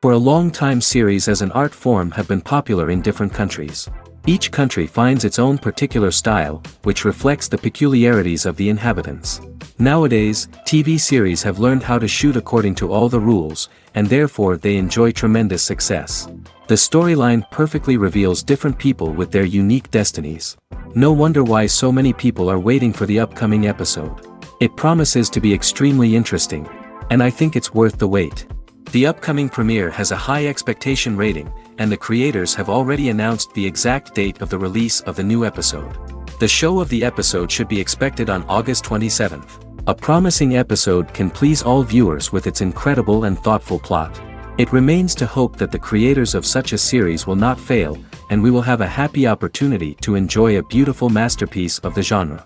For a long time series as an art form have been popular in different countries. Each country finds its own particular style, which reflects the peculiarities of the inhabitants. Nowadays, TV series have learned how to shoot according to all the rules, and therefore they enjoy tremendous success. The storyline perfectly reveals different people with their unique destinies. No wonder why so many people are waiting for the upcoming episode. It promises to be extremely interesting, and I think it's worth the wait. The upcoming premiere has a high expectation rating, and the creators have already announced the exact date of the release of the new episode. The show of the episode should be expected on August 27th. A promising episode can please all viewers with its incredible and thoughtful plot. It remains to hope that the creators of such a series will not fail, and we will have a happy opportunity to enjoy a beautiful masterpiece of the genre.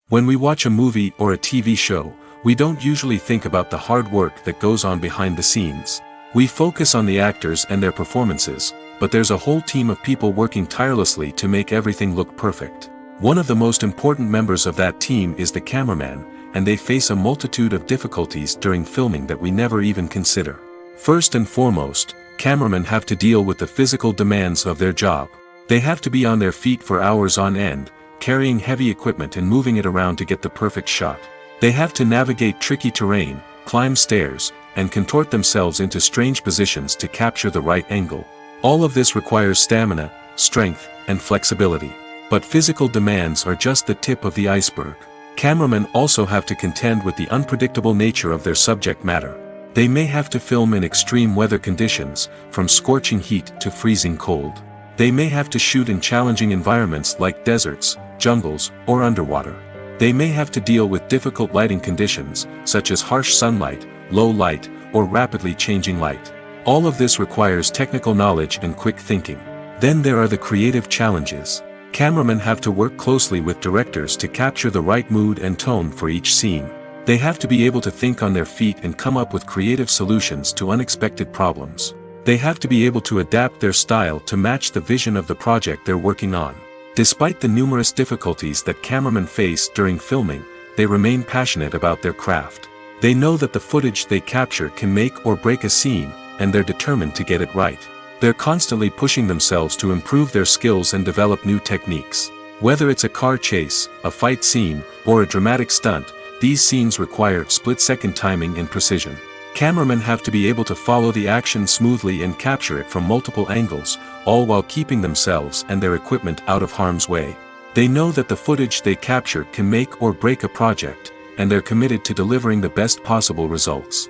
When we watch a movie or a TV show, we don't usually think about the hard work that goes on behind the scenes. We focus on the actors and their performances, but there's a whole team of people working tirelessly to make everything look perfect. One of the most important members of that team is the cameraman, and they face a multitude of difficulties during filming that we never even consider. First and foremost, cameramen have to deal with the physical demands of their job. They have to be on their feet for hours on end, carrying heavy equipment and moving it around to get the perfect shot. They have to navigate tricky terrain, climb stairs, and contort themselves into strange positions to capture the right angle. All of this requires stamina, strength, and flexibility. But physical demands are just the tip of the iceberg. Cameramen also have to contend with the unpredictable nature of their subject matter. They may have to film in extreme weather conditions, from scorching heat to freezing cold. They may have to shoot in challenging environments like deserts, jungles, or underwater. They may have to deal with difficult lighting conditions, such as harsh sunlight, low light, or rapidly changing light. All of this requires technical knowledge and quick thinking. Then there are the creative challenges. Cameramen have to work closely with directors to capture the right mood and tone for each scene. They have to be able to think on their feet and come up with creative solutions to unexpected problems. They have to be able to adapt their style to match the vision of the project they're working on. Despite the numerous difficulties that cameramen face during filming, they remain passionate about their craft. They know that the footage they capture can make or break a scene, and they're determined to get it right. They're constantly pushing themselves to improve their skills and develop new techniques. Whether it's a car chase, a fight scene, or a dramatic stunt, these scenes require split-second timing and precision. Cameramen have to be able to follow the action smoothly and capture it from multiple angles, all while keeping themselves and their equipment out of harm's way. They know that the footage they capture can make or break a project, and they're committed to delivering the best possible results.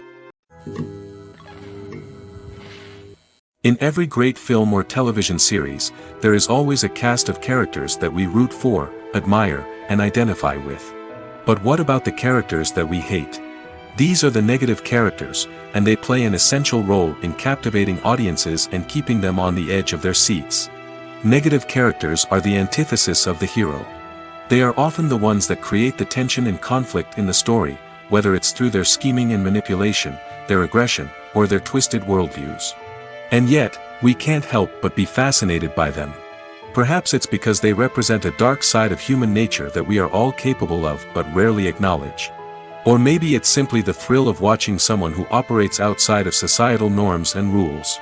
In every great film or television series, there is always a cast of characters that we root for, admire, and identify with. But what about the characters that we hate? These are the negative characters, and they play an essential role in captivating audiences and keeping them on the edge of their seats. Negative characters are the antithesis of the hero. They are often the ones that create the tension and conflict in the story, whether it's through their scheming and manipulation, their aggression, or their twisted worldviews. And yet, we can't help but be fascinated by them. Perhaps it's because they represent a dark side of human nature that we are all capable of but rarely acknowledge. Or maybe it's simply the thrill of watching someone who operates outside of societal norms and rules.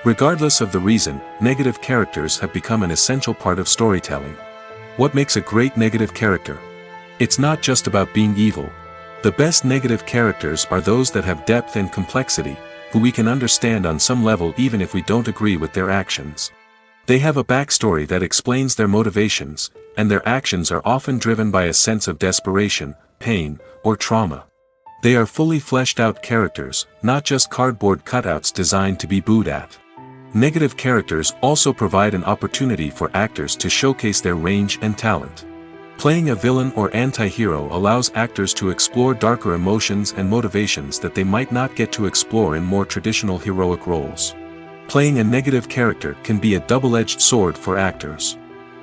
Regardless of the reason, negative characters have become an essential part of storytelling. What makes a great negative character? It's not just about being evil. The best negative characters are those that have depth and complexity, who we can understand on some level even if we don't agree with their actions. They have a backstory that explains their motivations, and their actions are often driven by a sense of desperation, pain, or trauma. They are fully fleshed out characters, not just cardboard cutouts designed to be booed at. Negative characters also provide an opportunity for actors to showcase their range and talent. Playing a villain or anti-hero allows actors to explore darker emotions and motivations that they might not get to explore in more traditional heroic roles. Playing a negative character can be a double-edged sword for actors.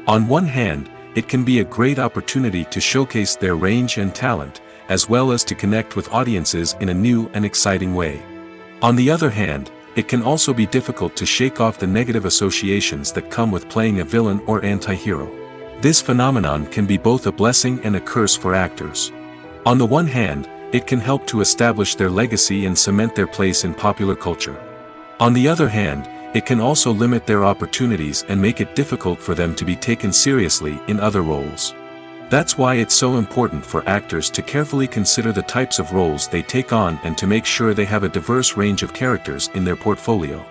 On one hand, it can be a great opportunity to showcase their range and talent, as well as to connect with audiences in a new and exciting way. On the other hand, it can also be difficult to shake off the negative associations that come with playing a villain or anti-hero. This phenomenon can be both a blessing and a curse for actors. On the one hand, it can help to establish their legacy and cement their place in popular culture. On the other hand, it can also limit their opportunities and make it difficult for them to be taken seriously in other roles. That's why it's so important for actors to carefully consider the types of roles they take on and to make sure they have a diverse range of characters in their portfolio.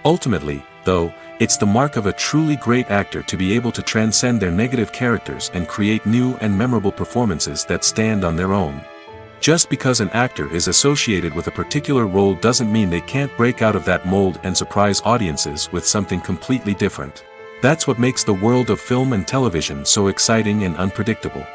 Ultimately, though, it's the mark of a truly great actor to be able to transcend their negative characters and create new and memorable performances that stand on their own. Just because an actor is associated with a particular role doesn't mean they can't break out of that mold and surprise audiences with something completely different. That's what makes the world of film and television so exciting and unpredictable.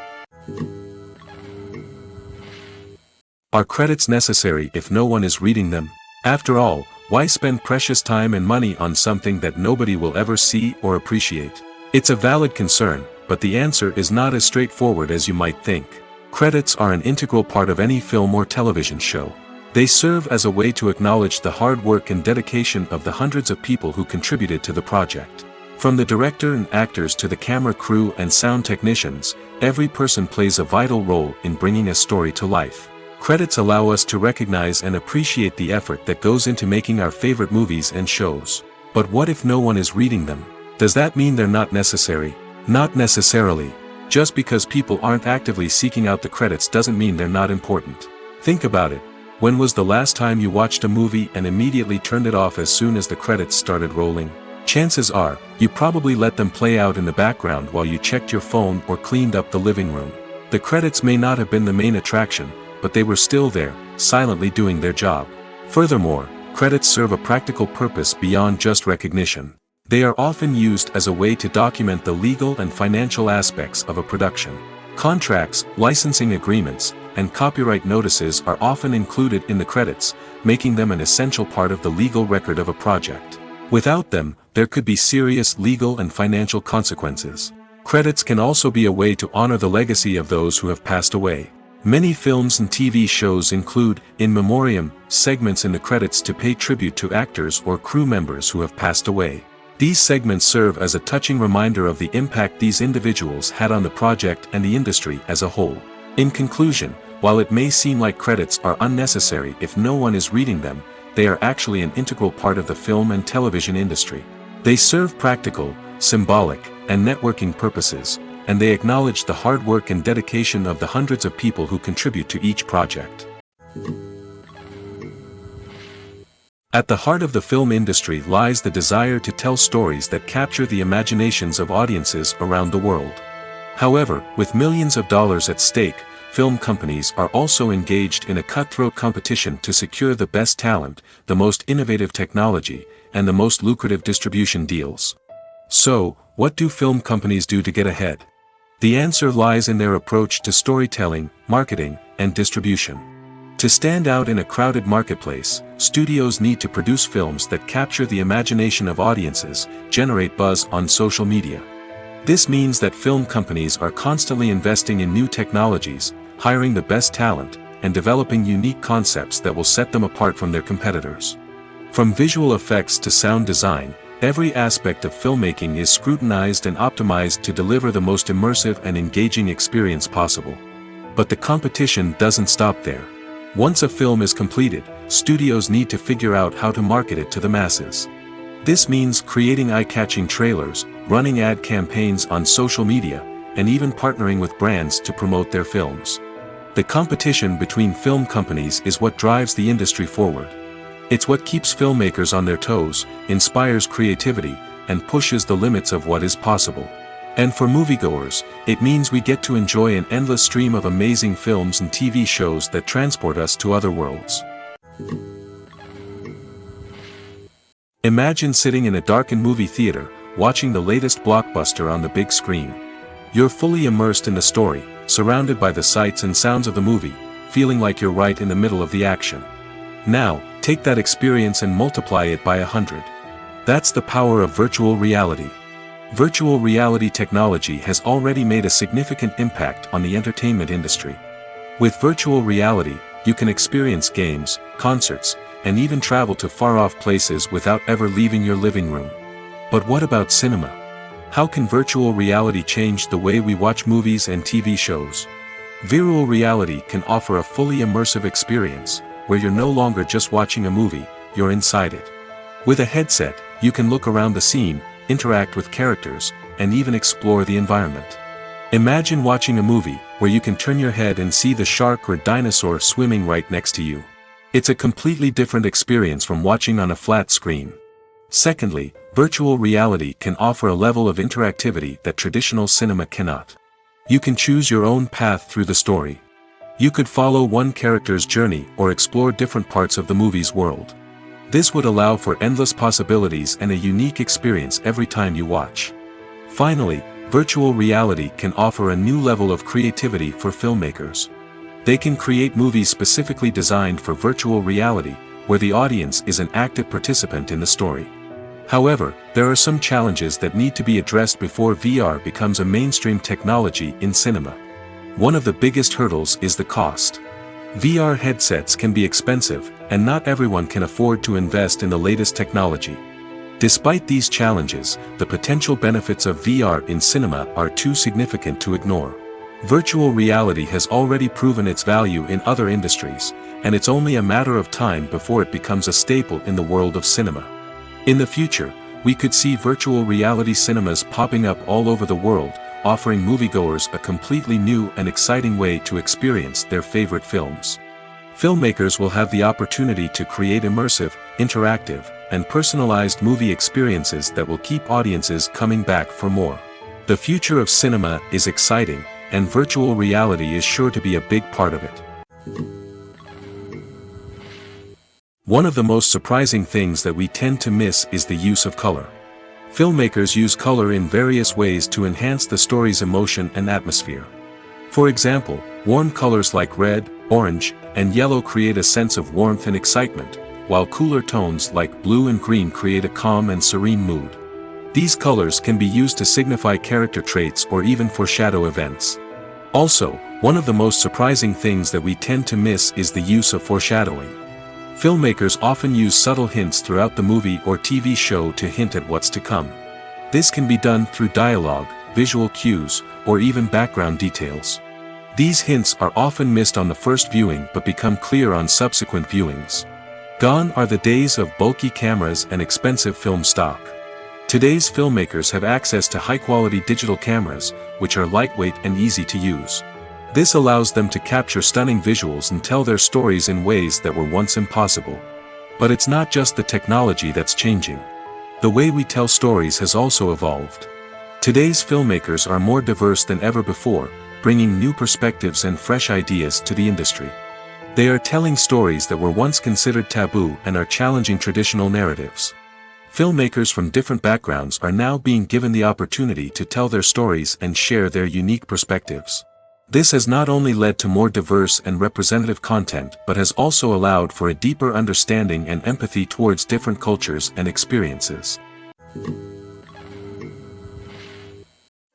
Are credits necessary if no one is reading them? After all, why spend precious time and money on something that nobody will ever see or appreciate? It's a valid concern, but the answer is not as straightforward as you might think. Credits are an integral part of any film or television show. They serve as a way to acknowledge the hard work and dedication of the hundreds of people who contributed to the project. From the director and actors to the camera crew and sound technicians, every person plays a vital role in bringing a story to life. Credits allow us to recognize and appreciate the effort that goes into making our favorite movies and shows. But what if no one is reading them? Does that mean they're not necessary? Not necessarily. Just because people aren't actively seeking out the credits doesn't mean they're not important. Think about it. When was the last time you watched a movie and immediately turned it off as soon as the credits started rolling? Chances are, you probably let them play out in the background while you checked your phone or cleaned up the living room. The credits may not have been the main attraction, but they were still there, silently doing their job. Furthermore, credits serve a practical purpose beyond just recognition. They are often used as a way to document the legal and financial aspects of a production. Contracts, licensing agreements, and copyright notices are often included in the credits, making them an essential part of the legal record of a project. Without them, there could be serious legal and financial consequences. Credits can also be a way to honor the legacy of those who have passed away. Many films and TV shows include, in memoriam, segments in the credits to pay tribute to actors or crew members who have passed away. These segments serve as a touching reminder of the impact these individuals had on the project and the industry as a whole. In conclusion, while it may seem like credits are unnecessary if no one is reading them, they are actually an integral part of the film and television industry. They serve practical, symbolic, and networking purposes, and they acknowledge the hard work and dedication of the hundreds of people who contribute to each project. At the heart of the film industry lies the desire to tell stories that capture the imaginations of audiences around the world. However, with millions of dollars at stake, film companies are also engaged in a cutthroat competition to secure the best talent, the most innovative technology, and the most lucrative distribution deals. So, what do film companies do to get ahead? The answer lies in their approach to storytelling, marketing, and distribution. To stand out in a crowded marketplace, studios need to produce films that capture the imagination of audiences, generate buzz on social media. This means that film companies are constantly investing in new technologies, hiring the best talent, and developing unique concepts that will set them apart from their competitors. From visual effects to sound design, every aspect of filmmaking is scrutinized and optimized to deliver the most immersive and engaging experience possible. But the competition doesn't stop there. Once a film is completed, studios need to figure out how to market it to the masses. This means creating eye-catching trailers, running ad campaigns on social media, and even partnering with brands to promote their films. The competition between film companies is what drives the industry forward. It's what keeps filmmakers on their toes, inspires creativity, and pushes the limits of what is possible. And for moviegoers, it means we get to enjoy an endless stream of amazing films and TV shows that transport us to other worlds. Imagine sitting in a darkened movie theater, watching the latest blockbuster on the big screen. You're fully immersed in the story, surrounded by the sights and sounds of the movie, feeling like you're right in the middle of the action. Now, take that experience and multiply it by 100. That's the power of virtual reality. Virtual reality technology has already made a significant impact on the entertainment industry. With virtual reality, you can experience games, concerts, and even travel to far-off places without ever leaving your living room. But what about cinema? How can virtual reality change the way we watch movies and TV shows? Virtual reality can offer a fully immersive experience, where you're no longer just watching a movie, you're inside it. With a headset, you can look around the scene, interact with characters, and even explore the environment. Imagine watching a movie, where you can turn your head and see the shark or dinosaur swimming right next to you. It's a completely different experience from watching on a flat screen. Secondly, virtual reality can offer a level of interactivity that traditional cinema cannot. You can choose your own path through the story. You could follow one character's journey or explore different parts of the movie's world. This would allow for endless possibilities and a unique experience every time you watch. Finally, virtual reality can offer a new level of creativity for filmmakers. They can create movies specifically designed for virtual reality, where the audience is an active participant in the story. However, there are some challenges that need to be addressed before VR becomes a mainstream technology in cinema. One of the biggest hurdles is the cost. VR headsets can be expensive, and not everyone can afford to invest in the latest technology. Despite these challenges, the potential benefits of VR in cinema are too significant to ignore. Virtual reality has already proven its value in other industries, and it's only a matter of time before it becomes a staple in the world of cinema. In the future, we could see virtual reality cinemas popping up all over the world, offering moviegoers a completely new and exciting way to experience their favorite films. Filmmakers will have the opportunity to create immersive, interactive, and personalized movie experiences that will keep audiences coming back for more. The future of cinema is exciting, and virtual reality is sure to be a big part of it. One of the most surprising things that we tend to miss is the use of color. Filmmakers use color in various ways to enhance the story's emotion and atmosphere. For example, warm colors like red, orange, and yellow create a sense of warmth and excitement, while cooler tones like blue and green create a calm and serene mood. These colors can be used to signify character traits or even foreshadow events. Also, one of the most surprising things that we tend to miss is the use of foreshadowing. Filmmakers often use subtle hints throughout the movie or TV show to hint at what's to come. This can be done through dialogue, visual cues, or even background details. These hints are often missed on the first viewing but become clear on subsequent viewings. Gone are the days of bulky cameras and expensive film stock. Today's filmmakers have access to high-quality digital cameras, which are lightweight and easy to use. This allows them to capture stunning visuals and tell their stories in ways that were once impossible. But it's not just the technology that's changing. The way we tell stories has also evolved. Today's filmmakers are more diverse than ever before, bringing new perspectives and fresh ideas to the industry. They are telling stories that were once considered taboo and are challenging traditional narratives. Filmmakers from different backgrounds are now being given the opportunity to tell their stories and share their unique perspectives. This has not only led to more diverse and representative content but has also allowed for a deeper understanding and empathy towards different cultures and experiences.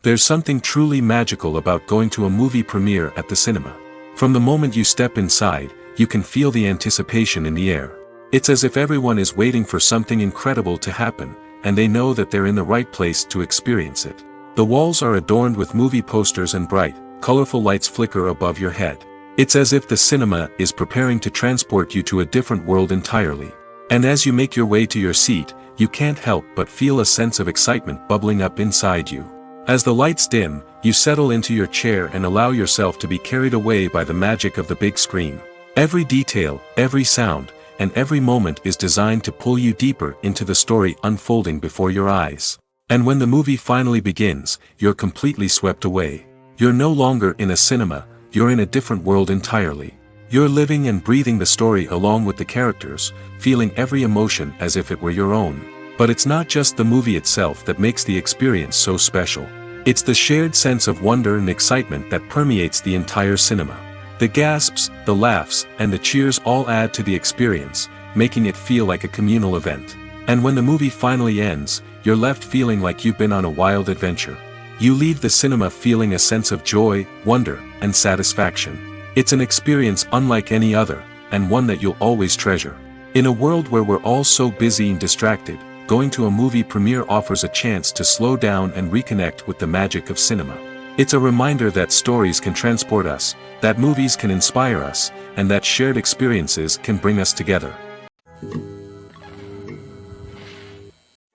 There's something truly magical about going to a movie premiere at the cinema. From the moment you step inside, you can feel the anticipation in the air. It's as if everyone is waiting for something incredible to happen, and they know that they're in the right place to experience it. The walls are adorned with movie posters and bright, colorful lights flicker above your head. It's as if the cinema is preparing to transport you to a different world entirely. And as you make your way to your seat, you can't help but feel a sense of excitement bubbling up inside you. As the lights dim, you settle into your chair and allow yourself to be carried away by the magic of the big screen. Every detail, every sound, and every moment is designed to pull you deeper into the story unfolding before your eyes. And when the movie finally begins, you're completely swept away. You're no longer in a cinema, you're in a different world entirely. You're living and breathing the story along with the characters, feeling every emotion as if it were your own. But it's not just the movie itself that makes the experience so special. It's the shared sense of wonder and excitement that permeates the entire cinema. The gasps, the laughs, and the cheers all add to the experience, making it feel like a communal event. And when the movie finally ends, you're left feeling like you've been on a wild adventure. You leave the cinema feeling a sense of joy, wonder, and satisfaction. It's an experience unlike any other, and one that you'll always treasure. In a world where we're all so busy and distracted, going to a movie premiere offers a chance to slow down and reconnect with the magic of cinema. It's a reminder that stories can transport us, that movies can inspire us, and that shared experiences can bring us together.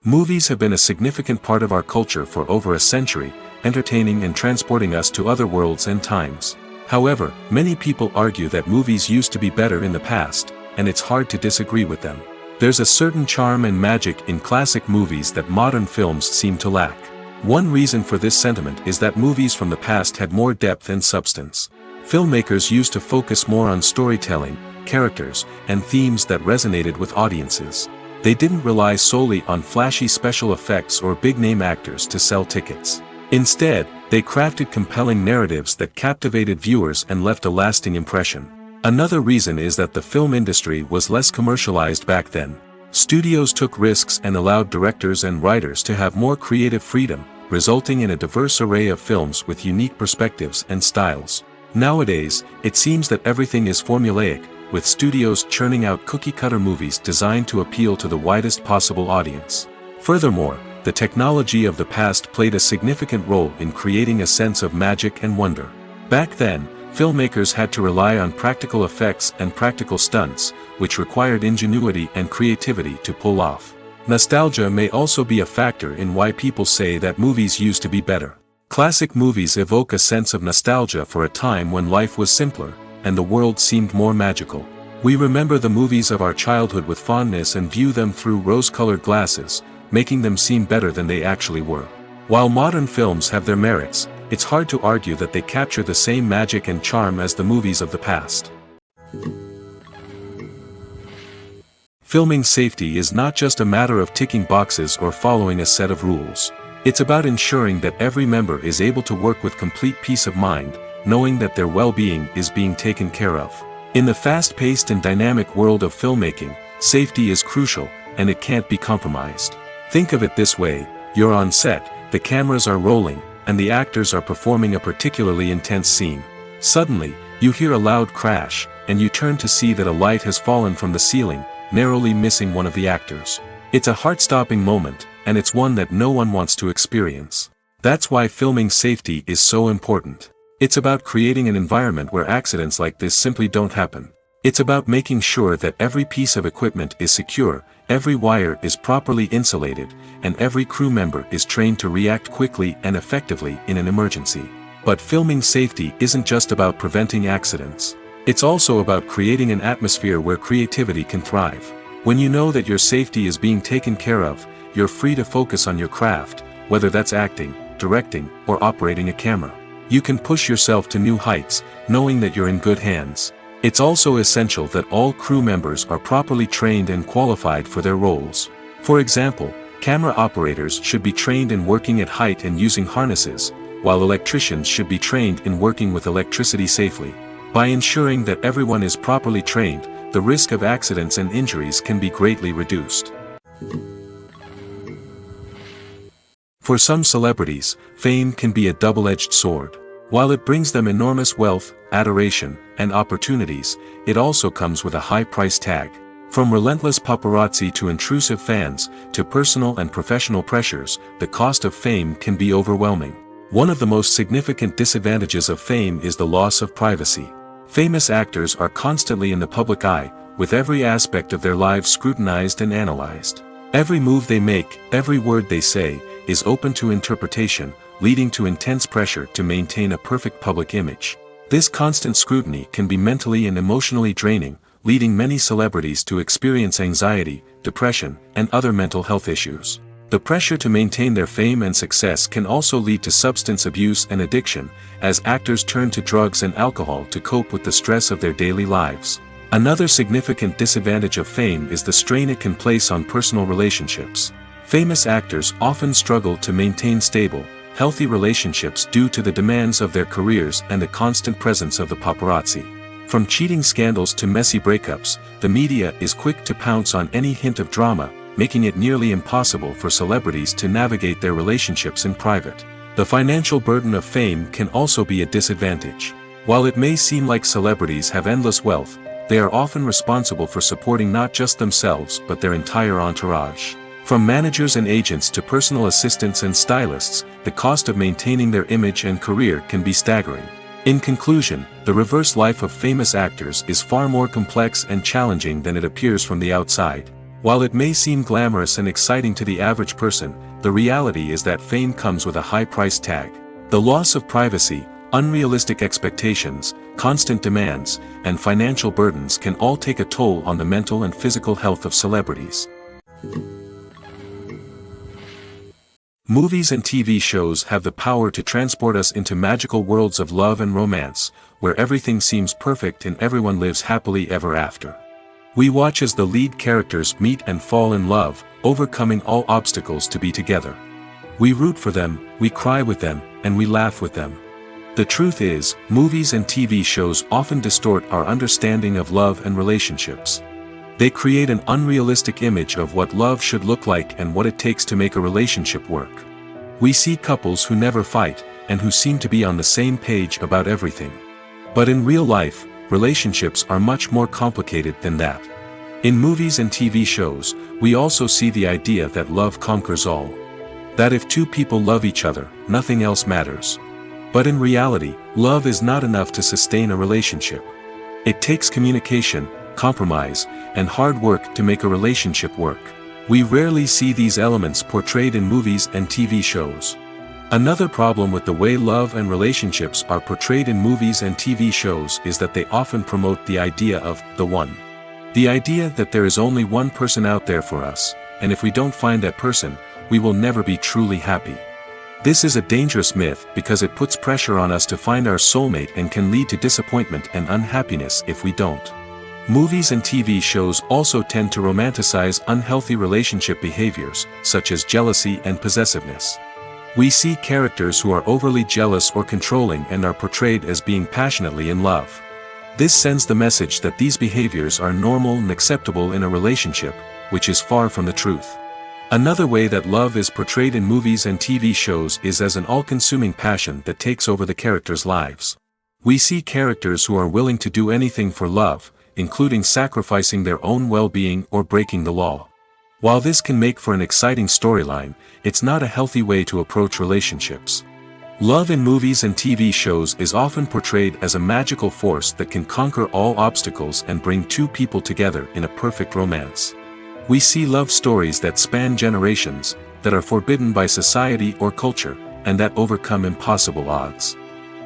Movies have been a significant part of our culture for over a century, entertaining and transporting us to other worlds and times. However, many people argue that movies used to be better in the past, and it's hard to disagree with them. There's a certain charm and magic in classic movies that modern films seem to lack. One reason for this sentiment is that movies from the past had more depth and substance. Filmmakers used to focus more on storytelling, characters, and themes that resonated with audiences. They didn't rely solely on flashy special effects or big-name actors to sell tickets. Instead, they crafted compelling narratives that captivated viewers and left a lasting impression. Another reason is that the film industry was less commercialized back then. Studios took risks and allowed directors and writers to have more creative freedom, resulting in a diverse array of films with unique perspectives and styles. Nowadays, it seems that everything is formulaic, with studios churning out cookie-cutter movies designed to appeal to the widest possible audience. Furthermore, the technology of the past played a significant role in creating a sense of magic and wonder. Back then, filmmakers had to rely on practical effects and practical stunts, which required ingenuity and creativity to pull off. Nostalgia may also be a factor in why people say that movies used to be better. Classic movies evoke a sense of nostalgia for a time when life was simpler, and the world seemed more magical. We remember the movies of our childhood with fondness and view them through rose-colored glasses, making them seem better than they actually were. While modern films have their merits, it's hard to argue that they capture the same magic and charm as the movies of the past. Filming safety is not just a matter of ticking boxes or following a set of rules. It's about ensuring that every member is able to work with complete peace of mind, knowing that their well-being is being taken care of. In the fast-paced and dynamic world of filmmaking, safety is crucial, and it can't be compromised. Think of it this way: you're on set, the cameras are rolling, and the actors are performing a particularly intense scene. Suddenly, you hear a loud crash, and you turn to see that a light has fallen from the ceiling, narrowly missing one of the actors. It's a heart-stopping moment, and it's one that no one wants to experience. That's why filming safety is so important. It's about creating an environment where accidents like this simply don't happen. It's about making sure that every piece of equipment is secure, every wire is properly insulated, and every crew member is trained to react quickly and effectively in an emergency. But filming safety isn't just about preventing accidents. It's also about creating an atmosphere where creativity can thrive. When you know that your safety is being taken care of, you're free to focus on your craft, whether that's acting, directing, or operating a camera. You can push yourself to new heights, knowing that you're in good hands. It's also essential that all crew members are properly trained and qualified for their roles. For example, camera operators should be trained in working at height and using harnesses, while electricians should be trained in working with electricity safely. By ensuring that everyone is properly trained, the risk of accidents and injuries can be greatly reduced. For some celebrities, fame can be a double-edged sword. While it brings them enormous wealth, adoration, and opportunities, it also comes with a high price tag. From relentless paparazzi to intrusive fans, to personal and professional pressures, the cost of fame can be overwhelming. One of the most significant disadvantages of fame is the loss of privacy. Famous actors are constantly in the public eye, with every aspect of their lives scrutinized and analyzed. Every move they make, every word they say, is open to interpretation, leading to intense pressure to maintain a perfect public image. This constant scrutiny can be mentally and emotionally draining, leading many celebrities to experience anxiety, depression, and other mental health issues. The pressure to maintain their fame and success can also lead to substance abuse and addiction, as actors turn to drugs and alcohol to cope with the stress of their daily lives. Another significant disadvantage of fame is the strain it can place on personal relationships. Famous actors often struggle to maintain stable, healthy relationships due to the demands of their careers and the constant presence of the paparazzi. From cheating scandals to messy breakups, the media is quick to pounce on any hint of drama, making it nearly impossible for celebrities to navigate their relationships in private. The financial burden of fame can also be a disadvantage. While it may seem like celebrities have endless wealth, they are often responsible for supporting not just themselves but their entire entourage. From managers and agents to personal assistants and stylists, the cost of maintaining their image and career can be staggering. In conclusion, the reverse life of famous actors is far more complex and challenging than it appears from the outside. While it may seem glamorous and exciting to the average person, the reality is that fame comes with a high price tag. The loss of privacy, unrealistic expectations, constant demands, and financial burdens can all take a toll on the mental and physical health of celebrities. Movies and TV shows have the power to transport us into magical worlds of love and romance, where everything seems perfect and everyone lives happily ever after. We watch as the lead characters meet and fall in love, overcoming all obstacles to be together. We root for them, we cry with them, and we laugh with them. The truth is, movies and TV shows often distort our understanding of love and relationships. They create an unrealistic image of what love should look like and what it takes to make a relationship work. We see couples who never fight, and who seem to be on the same page about everything. But in real life, relationships are much more complicated than that. In movies and TV shows, we also see the idea that love conquers all. That if two people love each other, nothing else matters. But in reality, love is not enough to sustain a relationship. It takes communication, compromise, and hard work to make a relationship work. We rarely see these elements portrayed in movies and TV shows. Another problem with the way love and relationships are portrayed in movies and TV shows is that they often promote the idea of the one. The idea that there is only one person out there for us, and if we don't find that person, we will never be truly happy. This is a dangerous myth because it puts pressure on us to find our soulmate and can lead to disappointment and unhappiness if we don't. Movies and TV shows also tend to romanticize unhealthy relationship behaviors, such as jealousy and possessiveness. We see characters who are overly jealous or controlling and are portrayed as being passionately in love. This sends the message that these behaviors are normal and acceptable in a relationship, which is far from the truth. Another way that love is portrayed in movies and TV shows is as an all-consuming passion that takes over the characters' lives. We see characters who are willing to do anything for love, including sacrificing their own well-being or breaking the law. While this can make for an exciting storyline, it's not a healthy way to approach relationships. Love in movies and TV shows is often portrayed as a magical force that can conquer all obstacles and bring two people together in a perfect romance. We see love stories that span generations, that are forbidden by society or culture, and that overcome impossible odds.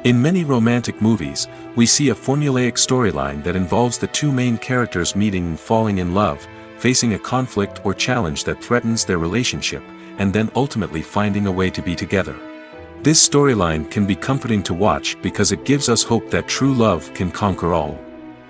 In many romantic movies, we see a formulaic storyline that involves the two main characters meeting and falling in love, facing a conflict or challenge that threatens their relationship, and then ultimately finding a way to be together. This storyline can be comforting to watch because it gives us hope that true love can conquer all.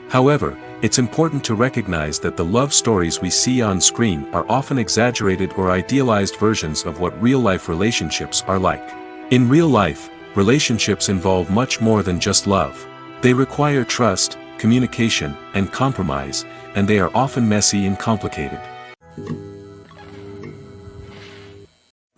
However, it's important to recognize that the love stories we see on screen are often exaggerated or idealized versions of what real-life relationships are like. In real life, relationships involve much more than just love. They require trust, communication, and compromise, and they are often messy and complicated.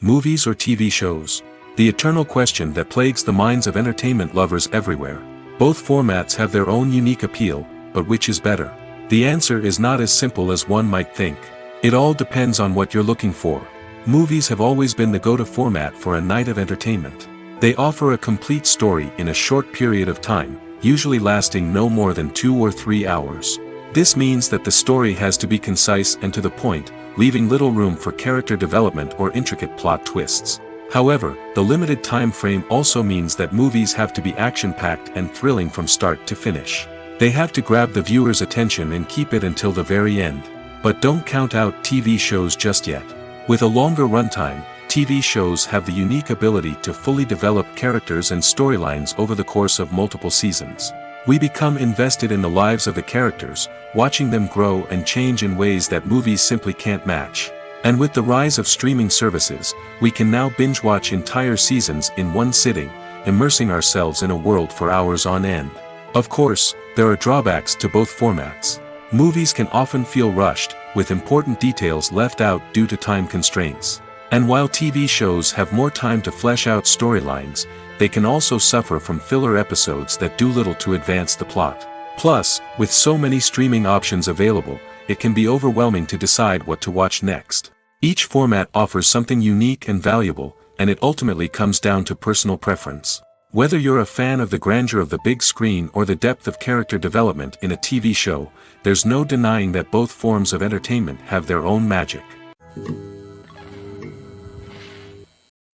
Movies or TV shows? The eternal question that plagues the minds of entertainment lovers everywhere. Both formats have their own unique appeal, but which is better? The answer is not as simple as one might think. It all depends on what you're looking for. Movies have always been the go-to format for a night of entertainment. They offer a complete story in a short period of time, usually lasting no more than 2 or 3 hours. This means that the story has to be concise and to the point, leaving little room for character development or intricate plot twists. However, the limited time frame also means that movies have to be action-packed and thrilling from start to finish. They have to grab the viewer's attention and keep it until the very end. But don't count out TV shows just yet. With a longer runtime, TV shows have the unique ability to fully develop characters and storylines over the course of multiple seasons. We become invested in the lives of the characters, watching them grow and change in ways that movies simply can't match. And with the rise of streaming services, we can now binge-watch entire seasons in one sitting, immersing ourselves in a world for hours on end. Of course, there are drawbacks to both formats. Movies can often feel rushed, with important details left out due to time constraints. And while TV shows have more time to flesh out storylines, they can also suffer from filler episodes that do little to advance the plot. Plus, with so many streaming options available, it can be overwhelming to decide what to watch next. Each format offers something unique and valuable, and it ultimately comes down to personal preference. Whether you're a fan of the grandeur of the big screen or the depth of character development in a TV show, there's no denying that both forms of entertainment have their own magic.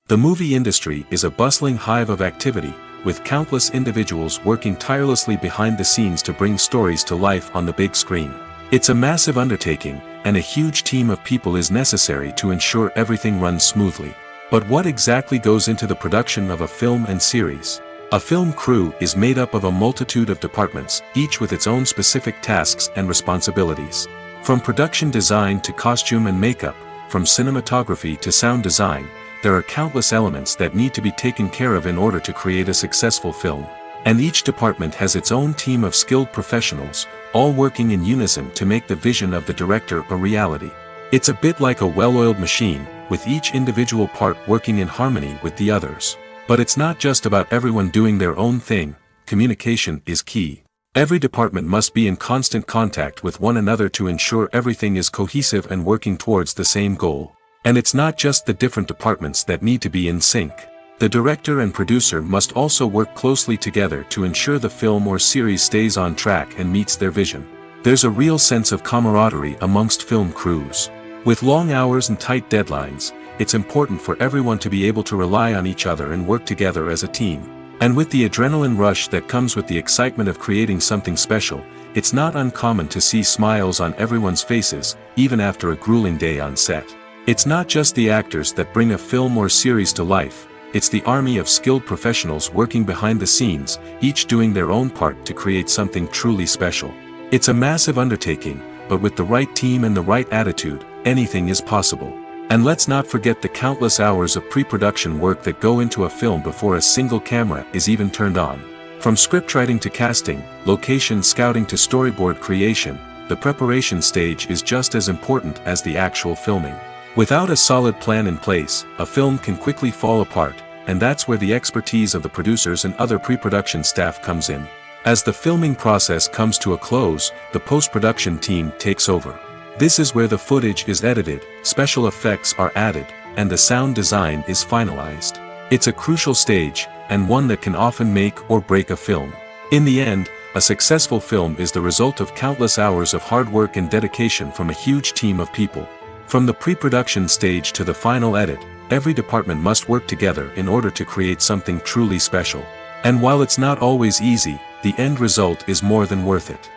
The movie industry is a bustling hive of activity, with countless individuals working tirelessly behind the scenes to bring stories to life on the big screen. It's a massive undertaking, and a huge team of people is necessary to ensure everything runs smoothly. But what exactly goes into the production of a film and series? A film crew is made up of a multitude of departments, each with its own specific tasks and responsibilities. From production design to costume and makeup, from cinematography to sound design, there are countless elements that need to be taken care of in order to create a successful film. And each department has its own team of skilled professionals, all working in unison to make the vision of the director a reality. It's a bit like a well-oiled machine, with each individual part working in harmony with the others. But it's not just about everyone doing their own thing. Communication is key. Every department must be in constant contact with one another to ensure everything is cohesive and working towards the same goal. And it's not just the different departments that need to be in sync. The director and producer must also work closely together to ensure the film or series stays on track and meets their vision. There's a real sense of camaraderie amongst film crews. With long hours and tight deadlines, it's important for everyone to be able to rely on each other and work together as a team. And with the adrenaline rush that comes with the excitement of creating something special, it's not uncommon to see smiles on everyone's faces, even after a grueling day on set. It's not just the actors that bring a film or series to life, it's the army of skilled professionals working behind the scenes, each doing their own part to create something truly special. It's a massive undertaking, but with the right team and the right attitude, anything is possible. And let's not forget the countless hours of pre-production work that go into a film before a single camera is even turned on. From scriptwriting to casting, location scouting to storyboard creation, the preparation stage is just as important as the actual filming. Without a solid plan in place, a film can quickly fall apart, and that's where the expertise of the producers and other pre-production staff comes in. As the filming process comes to a close, the post-production team takes over. This is where the footage is edited, special effects are added, and the sound design is finalized. It's a crucial stage, and one that can often make or break a film. In the end, a successful film is the result of countless hours of hard work and dedication from a huge team of people. From the pre-production stage to the final edit, every department must work together in order to create something truly special. And while it's not always easy, the end result is more than worth it.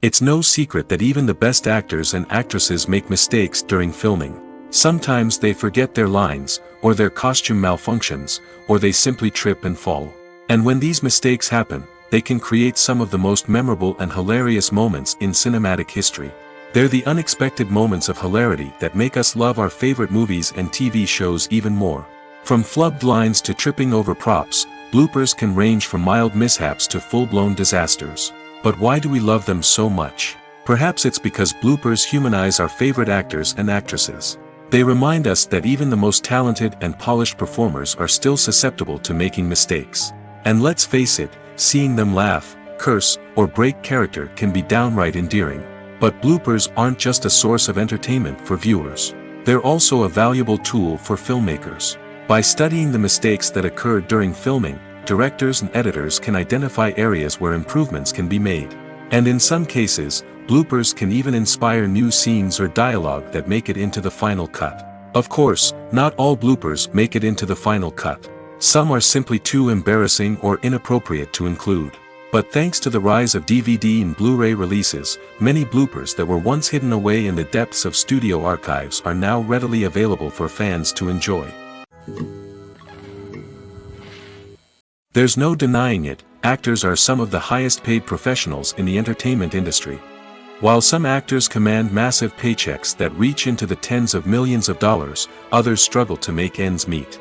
It's no secret that even the best actors and actresses make mistakes during filming. Sometimes they forget their lines, or their costume malfunctions, or they simply trip and fall. And when these mistakes happen, they can create some of the most memorable and hilarious moments in cinematic history. They're the unexpected moments of hilarity that make us love our favorite movies and TV shows even more. From flubbed lines to tripping over props, bloopers can range from mild mishaps to full-blown disasters. But why do we love them so much? Perhaps it's because bloopers humanize our favorite actors and actresses. They remind us that even the most talented and polished performers are still susceptible to making mistakes. And let's face it, seeing them laugh, curse, or break character can be downright endearing. But bloopers aren't just a source of entertainment for viewers. They're also a valuable tool for filmmakers. By studying the mistakes that occurred during filming, directors and editors can identify areas where improvements can be made. And in some cases, bloopers can even inspire new scenes or dialogue that make it into the final cut. Of course, not all bloopers make it into the final cut. Some are simply too embarrassing or inappropriate to include. But thanks to the rise of DVD and Blu-ray releases, many bloopers that were once hidden away in the depths of studio archives are now readily available for fans to enjoy. There's no denying it, actors are some of the highest paid professionals in the entertainment industry. While some actors command massive paychecks that reach into the tens of millions of dollars, others struggle to make ends meet.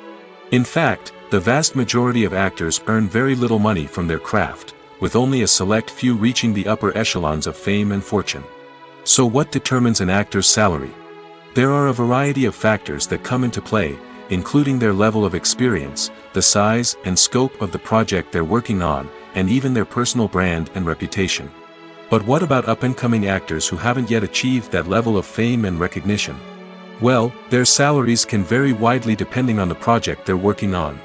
In fact, the vast majority of actors earn very little money from their craft, with only a select few reaching the upper echelons of fame and fortune. So what determines an actor's salary? There are a variety of factors that come into play, including their level of experience, the size and scope of the project they're working on, and even their personal brand and reputation. But what about up-and-coming actors who haven't yet achieved that level of fame and recognition? Well, their salaries can vary widely depending on the project they're working on.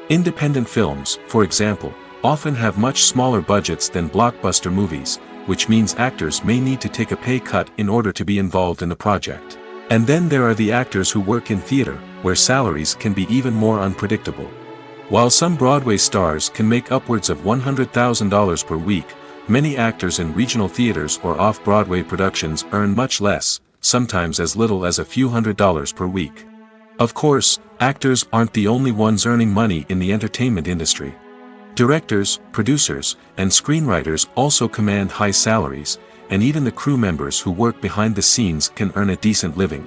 Independent films, for example, often have much smaller budgets than blockbuster movies, which means actors may need to take a pay cut in order to be involved in the project. And then there are the actors who work in theater, where salaries can be even more unpredictable. While some Broadway stars can make upwards of $100,000 per week, many actors in regional theaters or off-Broadway productions earn much less, sometimes as little as a few $100s per week. Of course, actors aren't the only ones earning money in the entertainment industry. Directors, producers, and screenwriters also command high salaries, and even the crew members who work behind the scenes can earn a decent living.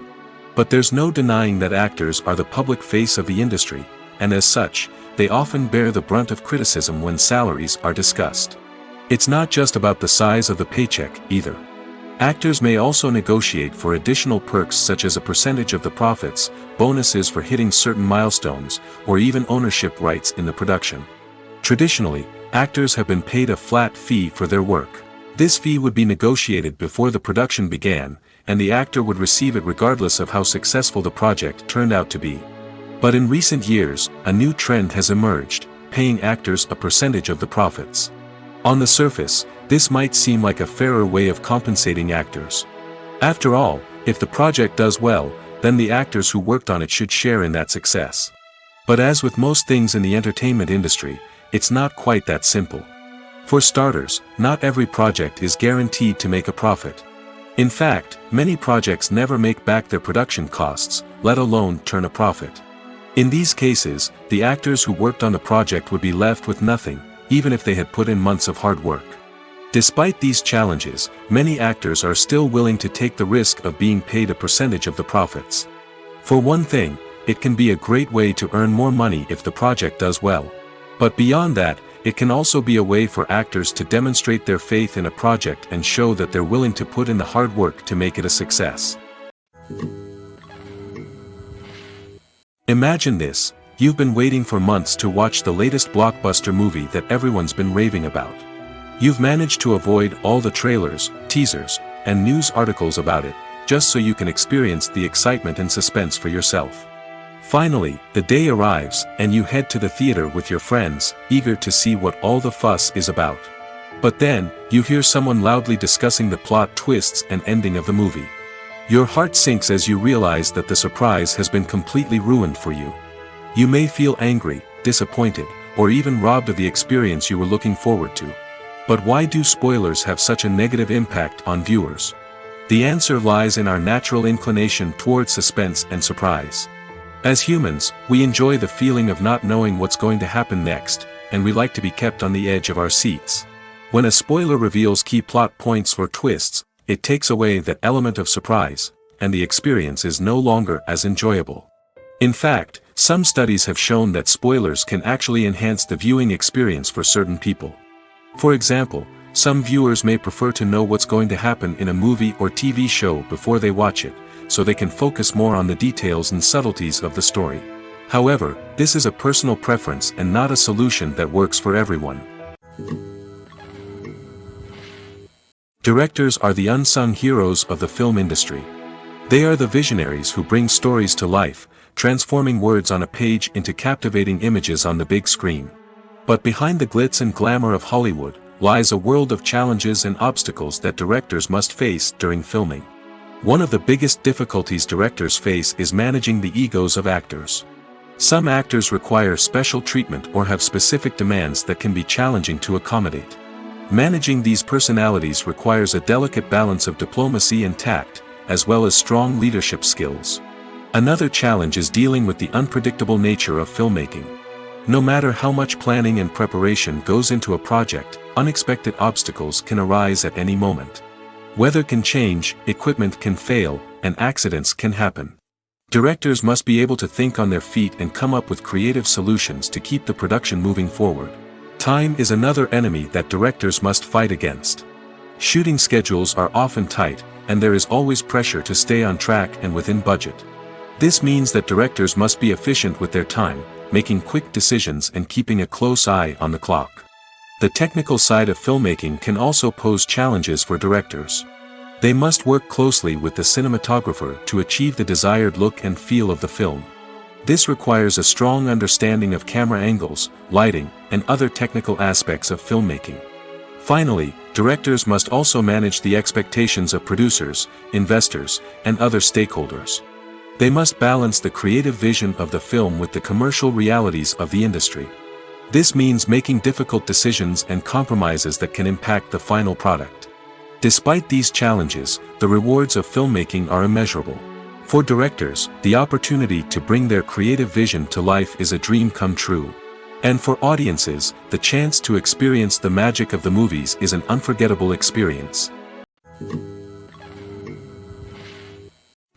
But there's no denying that actors are the public face of the industry, and as such, they often bear the brunt of criticism when salaries are discussed. It's not just about the size of the paycheck, either. Actors may also negotiate for additional perks such as a percentage of the profits, bonuses for hitting certain milestones, or even ownership rights in the production. Traditionally, actors have been paid a flat fee for their work. This fee would be negotiated before the production began, and the actor would receive it regardless of how successful the project turned out to be. But in recent years, a new trend has emerged, paying actors a percentage of the profits. On the surface, this might seem like a fairer way of compensating actors. After all, if the project does well, then the actors who worked on it should share in that success. But as with most things in the entertainment industry, it's not quite that simple. For starters, not every project is guaranteed to make a profit. In fact, many projects never make back their production costs, let alone turn a profit. In these cases, the actors who worked on the project would be left with nothing, even if they had put in months of hard work. Despite these challenges, many actors are still willing to take the risk of being paid a percentage of the profits. For one thing, it can be a great way to earn more money if the project does well. But beyond that, it can also be a way for actors to demonstrate their faith in a project and show that they're willing to put in the hard work to make it a success. Imagine this: you've been waiting for months to watch the latest blockbuster movie that everyone's been raving about. You've managed to avoid all the trailers, teasers, and news articles about it, just so you can experience the excitement and suspense for yourself. Finally, the day arrives, and you head to the theater with your friends, eager to see what all the fuss is about. But then, you hear someone loudly discussing the plot twists and ending of the movie. Your heart sinks as you realize that the surprise has been completely ruined for you. You may feel angry, disappointed, or even robbed of the experience you were looking forward to. But why do spoilers have such a negative impact on viewers? The answer lies in our natural inclination towards suspense and surprise. As humans, we enjoy the feeling of not knowing what's going to happen next, and we like to be kept on the edge of our seats. When a spoiler reveals key plot points or twists, it takes away that element of surprise, and the experience is no longer as enjoyable. In fact, some studies have shown that spoilers can actually enhance the viewing experience for certain people. For example, some viewers may prefer to know what's going to happen in a movie or TV show before they watch it, so they can focus more on the details and subtleties of the story. However, this is a personal preference and not a solution that works for everyone. Directors are the unsung heroes of the film industry. They are the visionaries who bring stories to life, transforming words on a page into captivating images on the big screen. But behind the glitz and glamour of Hollywood, lies a world of challenges and obstacles that directors must face during filming. One of the biggest difficulties directors face is managing the egos of actors. Some actors require special treatment or have specific demands that can be challenging to accommodate. Managing these personalities requires a delicate balance of diplomacy and tact, as well as strong leadership skills. Another challenge is dealing with the unpredictable nature of filmmaking. No matter how much planning and preparation goes into a project, unexpected obstacles can arise at any moment. Weather can change, equipment can fail, and accidents can happen. Directors must be able to think on their feet and come up with creative solutions to keep the production moving forward. Time is another enemy that directors must fight against. Shooting schedules are often tight, and there is always pressure to stay on track and within budget. This means that directors must be efficient with their time, making quick decisions and keeping a close eye on the clock. The technical side of filmmaking can also pose challenges for directors. They must work closely with the cinematographer to achieve the desired look and feel of the film. This requires a strong understanding of camera angles, lighting, and other technical aspects of filmmaking. Finally, directors must also manage the expectations of producers, investors, and other stakeholders. They must balance the creative vision of the film with the commercial realities of the industry. This means making difficult decisions and compromises that can impact the final product. Despite these challenges, the rewards of filmmaking are immeasurable. For directors, the opportunity to bring their creative vision to life is a dream come true. And for audiences, the chance to experience the magic of the movies is an unforgettable experience.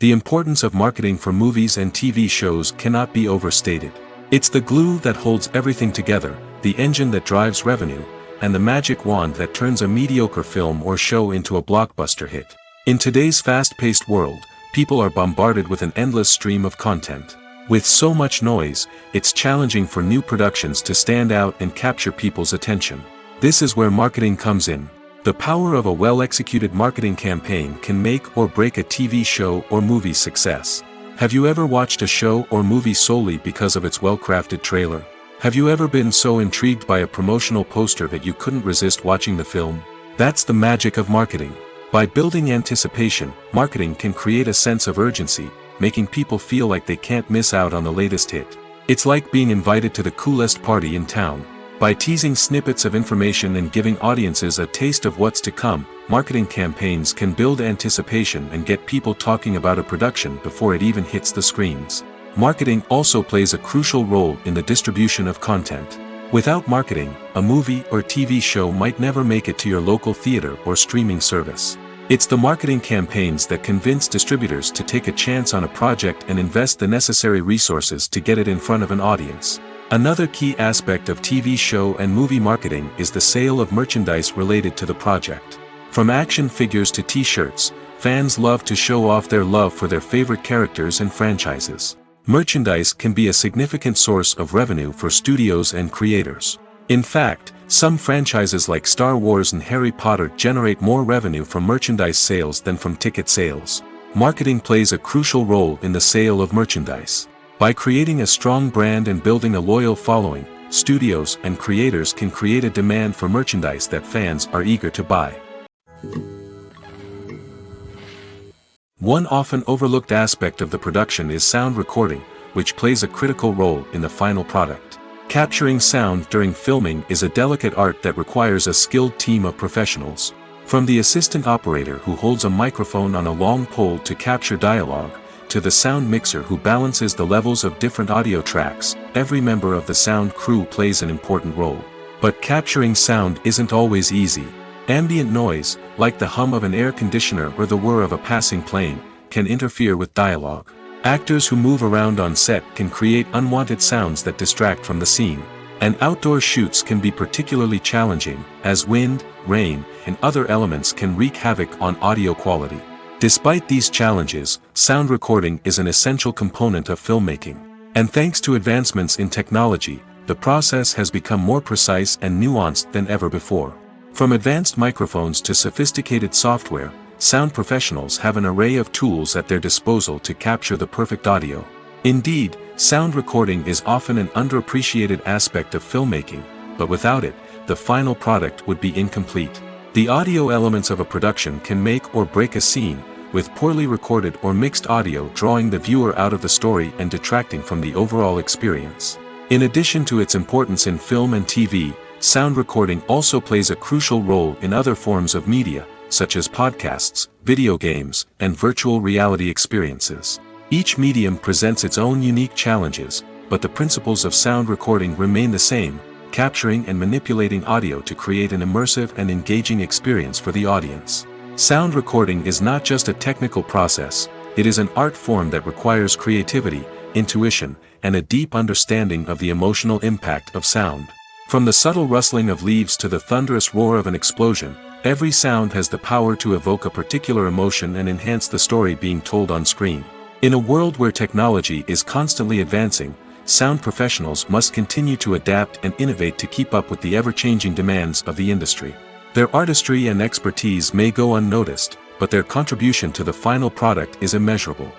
The importance of marketing for movies and TV shows cannot be overstated. It's the glue that holds everything together, the engine that drives revenue, and the magic wand that turns a mediocre film or show into a blockbuster hit. In today's fast-paced world, people are bombarded with an endless stream of content. With so much noise, it's challenging for new productions to stand out and capture people's attention. This is where marketing comes in. The power of a well-executed marketing campaign can make or break a TV show or movie's success. Have you ever watched a show or movie solely because of its well-crafted trailer? Have you ever been so intrigued by a promotional poster that you couldn't resist watching the film? That's the magic of marketing. By building anticipation, marketing can create a sense of urgency, making people feel like they can't miss out on the latest hit. It's like being invited to the coolest party in town. By teasing snippets of information and giving audiences a taste of what's to come, marketing campaigns can build anticipation and get people talking about a production before it even hits the screens. Marketing also plays a crucial role in the distribution of content. Without marketing, a movie or TV show might never make it to your local theater or streaming service. It's the marketing campaigns that convince distributors to take a chance on a project and invest the necessary resources to get it in front of an audience. Another key aspect of TV show and movie marketing is the sale of merchandise related to the project. From action figures to t-shirts, fans love to show off their love for their favorite characters and franchises. Merchandise can be a significant source of revenue for studios and creators. In fact, some franchises like Star Wars and Harry Potter generate more revenue from merchandise sales than from ticket sales. Marketing plays a crucial role in the sale of merchandise. By creating a strong brand and building a loyal following, studios and creators can create a demand for merchandise that fans are eager to buy. One often overlooked aspect of the production is sound recording, which plays a critical role in the final product. Capturing sound during filming is a delicate art that requires a skilled team of professionals. From the assistant operator who holds a microphone on a long pole to capture dialogue, to the sound mixer who balances the levels of different audio tracks, every member of the sound crew plays an important role. But capturing sound isn't always easy. Ambient noise, like the hum of an air conditioner or the whir of a passing plane, can interfere with dialogue. Actors who move around on set can create unwanted sounds that distract from the scene. And outdoor shoots can be particularly challenging, as wind, rain, and other elements can wreak havoc on audio quality. Despite these challenges, sound recording is an essential component of filmmaking. And thanks to advancements in technology, the process has become more precise and nuanced than ever before. From advanced microphones to sophisticated software, sound professionals have an array of tools at their disposal to capture the perfect audio. Indeed, sound recording is often an underappreciated aspect of filmmaking, but without it, the final product would be incomplete. The audio elements of a production can make or break a scene, with poorly recorded or mixed audio drawing the viewer out of the story and detracting from the overall experience. In addition to its importance in film and TV, sound recording also plays a crucial role in other forms of media, such as podcasts, video games, and virtual reality experiences. Each medium presents its own unique challenges, but the principles of sound recording remain the same: capturing and manipulating audio to create an immersive and engaging experience for the audience. Sound recording is not just a technical process, it is an art form that requires creativity, intuition, and a deep understanding of the emotional impact of sound. From the subtle rustling of leaves to the thunderous roar of an explosion, every sound has the power to evoke a particular emotion and enhance the story being told on screen. In a world where technology is constantly advancing, sound professionals must continue to adapt and innovate to keep up with the ever-changing demands of the industry. Their artistry and expertise may go unnoticed, but their contribution to the final product is immeasurable.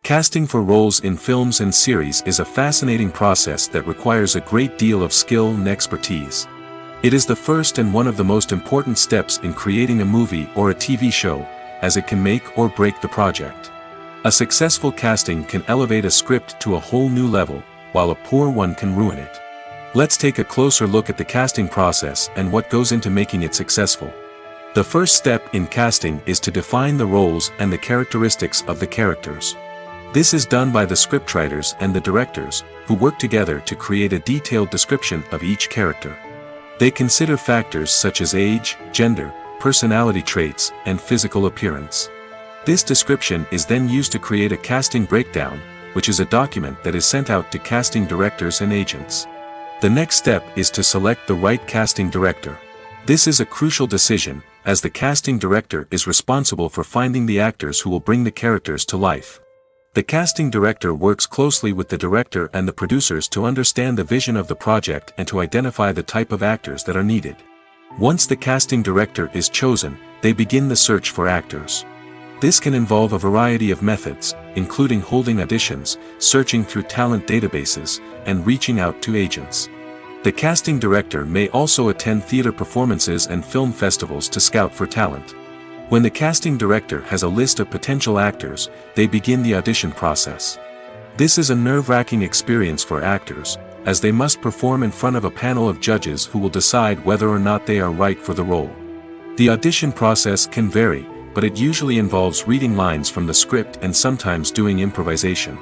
Casting for roles in films and series is a fascinating process that requires a great deal of skill and expertise. It is the first and one of the most important steps in creating a movie or a TV show, as it can make or break the project. A successful casting can elevate a script to a whole new level, while a poor one can ruin it. Let's take a closer look at the casting process and what goes into making it successful. The first step in casting is to define the roles and the characteristics of the characters. This is done by the scriptwriters and the directors, who work together to create a detailed description of each character. They consider factors such as age, gender, personality traits, and physical appearance. This description is then used to create a casting breakdown, which is a document that is sent out to casting directors and agents. The next step is to select the right casting director. This is a crucial decision, as the casting director is responsible for finding the actors who will bring the characters to life. The casting director works closely with the director and the producers to understand the vision of the project and to identify the type of actors that are needed. Once the casting director is chosen, they begin the search for actors. This can involve a variety of methods, including holding auditions, searching through talent databases, and reaching out to agents. The casting director may also attend theater performances and film festivals to scout for talent. When the casting director has a list of potential actors, they begin the audition process. This is a nerve-wracking experience for actors, as they must perform in front of a panel of judges who will decide whether or not they are right for the role. The audition process can vary, but it usually involves reading lines from the script and sometimes doing improvisation.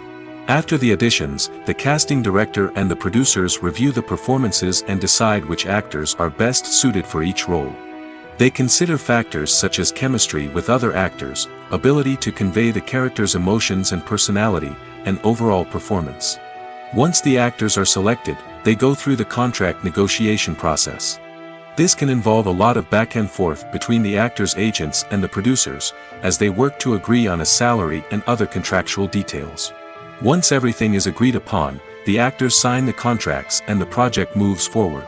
After the auditions, the casting director and the producers review the performances and decide which actors are best suited for each role. They consider factors such as chemistry with other actors, ability to convey the character's emotions and personality, and overall performance. Once the actors are selected, they go through the contract negotiation process. This can involve a lot of back and forth between the actors' agents and the producers, as they work to agree on a salary and other contractual details. Once everything is agreed upon, the actors sign the contracts and the project moves forward.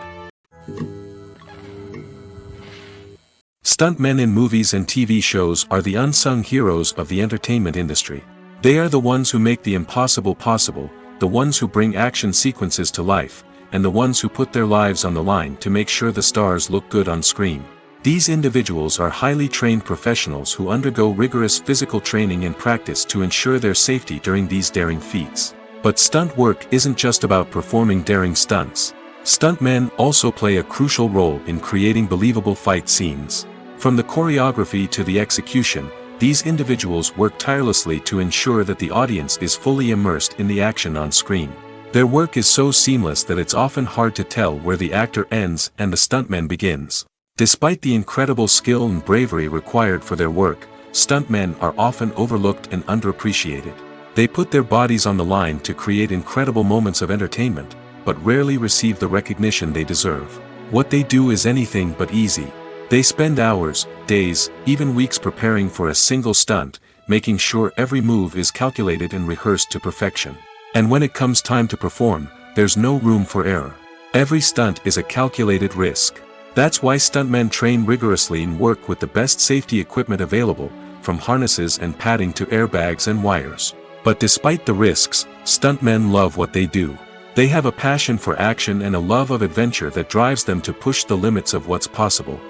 Stuntmen in movies and TV shows are the unsung heroes of the entertainment industry. They are the ones who make the impossible possible, the ones who bring action sequences to life, and the ones who put their lives on the line to make sure the stars look good on screen. These individuals are highly trained professionals who undergo rigorous physical training and practice to ensure their safety during these daring feats. But stunt work isn't just about performing daring stunts. Stuntmen also play a crucial role in creating believable fight scenes. From the choreography to the execution, these individuals work tirelessly to ensure that the audience is fully immersed in the action on screen. Their work is so seamless that it's often hard to tell where the actor ends and the stuntman begins. Despite the incredible skill and bravery required for their work, stuntmen are often overlooked and underappreciated. They put their bodies on the line to create incredible moments of entertainment, but rarely receive the recognition they deserve. What they do is anything but easy. They spend hours, days, even weeks preparing for a single stunt, making sure every move is calculated and rehearsed to perfection. And when it comes time to perform, there's no room for error. Every stunt is a calculated risk. That's why stuntmen train rigorously and work with the best safety equipment available, from harnesses and padding to airbags and wires. But despite the risks, stuntmen love what they do. They have a passion for action and a love of adventure that drives them to push the limits of what's possible.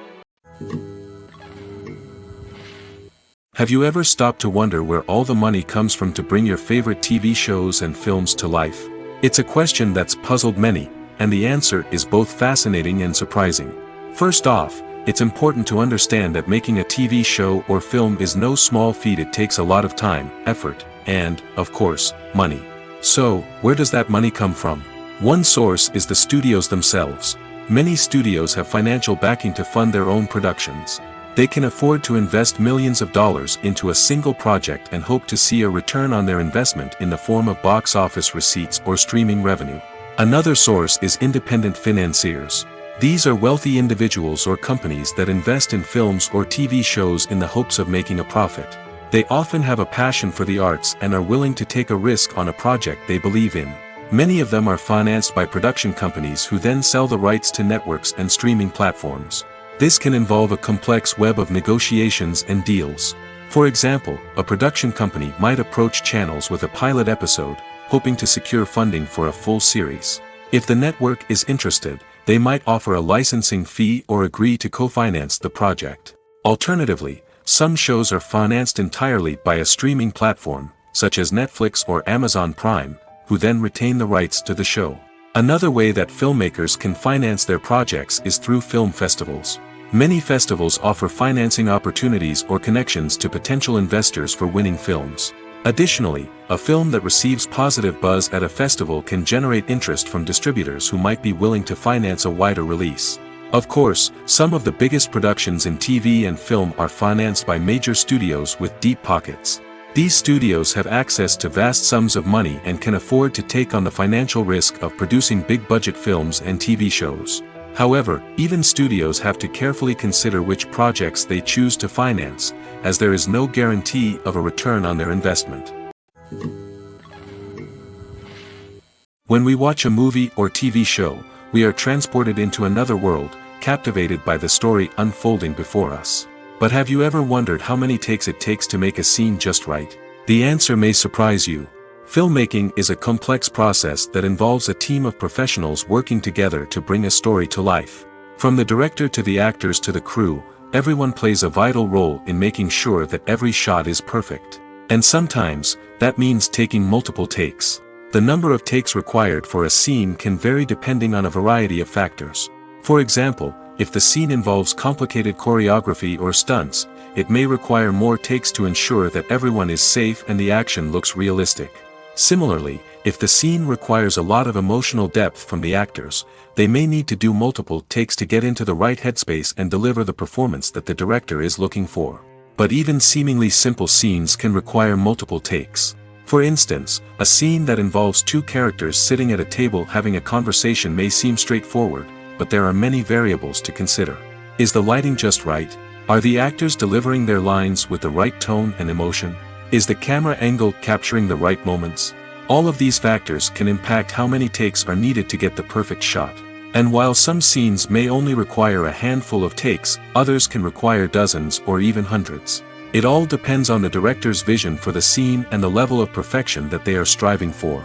Have you ever stopped to wonder where all the money comes from to bring your favorite TV shows and films to life? It's a question that's puzzled many, and the answer is both fascinating and surprising. First off, it's important to understand that making a TV show or film is no small feat. It takes a lot of time, effort, and, of course, money. So, where does that money come from? One source is the studios themselves. Many studios have financial backing to fund their own productions. They can afford to invest millions of dollars into a single project and hope to see a return on their investment in the form of box office receipts or streaming revenue. Another source is independent financiers. These are wealthy individuals or companies that invest in films or TV shows in the hopes of making a profit. They often have a passion for the arts and are willing to take a risk on a project they believe in. Many of them are financed by production companies who then sell the rights to networks and streaming platforms. This can involve a complex web of negotiations and deals. For example, a production company might approach channels with a pilot episode, hoping to secure funding for a full series. If the network is interested, they might offer a licensing fee or agree to co-finance the project. Alternatively, some shows are financed entirely by a streaming platform, such as Netflix or Amazon Prime, who then retain the rights to the show. Another way that filmmakers can finance their projects is through film festivals. Many festivals offer financing opportunities or connections to potential investors for winning films. Additionally, a film that receives positive buzz at a festival can generate interest from distributors who might be willing to finance a wider release. Of course, some of the biggest productions in TV and film are financed by major studios with deep pockets. These studios have access to vast sums of money and can afford to take on the financial risk of producing big-budget films and TV shows. However, even studios have to carefully consider which projects they choose to finance, as there is no guarantee of a return on their investment. When we watch a movie or TV show, we are transported into another world, captivated by the story unfolding before us. But have you ever wondered how many takes it takes to make a scene just right? The answer may surprise you. Filmmaking is a complex process that involves a team of professionals working together to bring a story to life. From the director to the actors to the crew, everyone plays a vital role in making sure that every shot is perfect. And sometimes, that means taking multiple takes. The number of takes required for a scene can vary depending on a variety of factors. For example, if the scene involves complicated choreography or stunts, it may require more takes to ensure that everyone is safe and the action looks realistic. Similarly, if the scene requires a lot of emotional depth from the actors, they may need to do multiple takes to get into the right headspace and deliver the performance that the director is looking for. But even seemingly simple scenes can require multiple takes. For instance, a scene that involves two characters sitting at a table having a conversation may seem straightforward, but there are many variables to consider. Is the lighting just right? Are the actors delivering their lines with the right tone and emotion? Is the camera angle capturing the right moments? All of these factors can impact how many takes are needed to get the perfect shot. And while some scenes may only require a handful of takes, others can require dozens or even hundreds. It all depends on the director's vision for the scene and the level of perfection that they are striving for.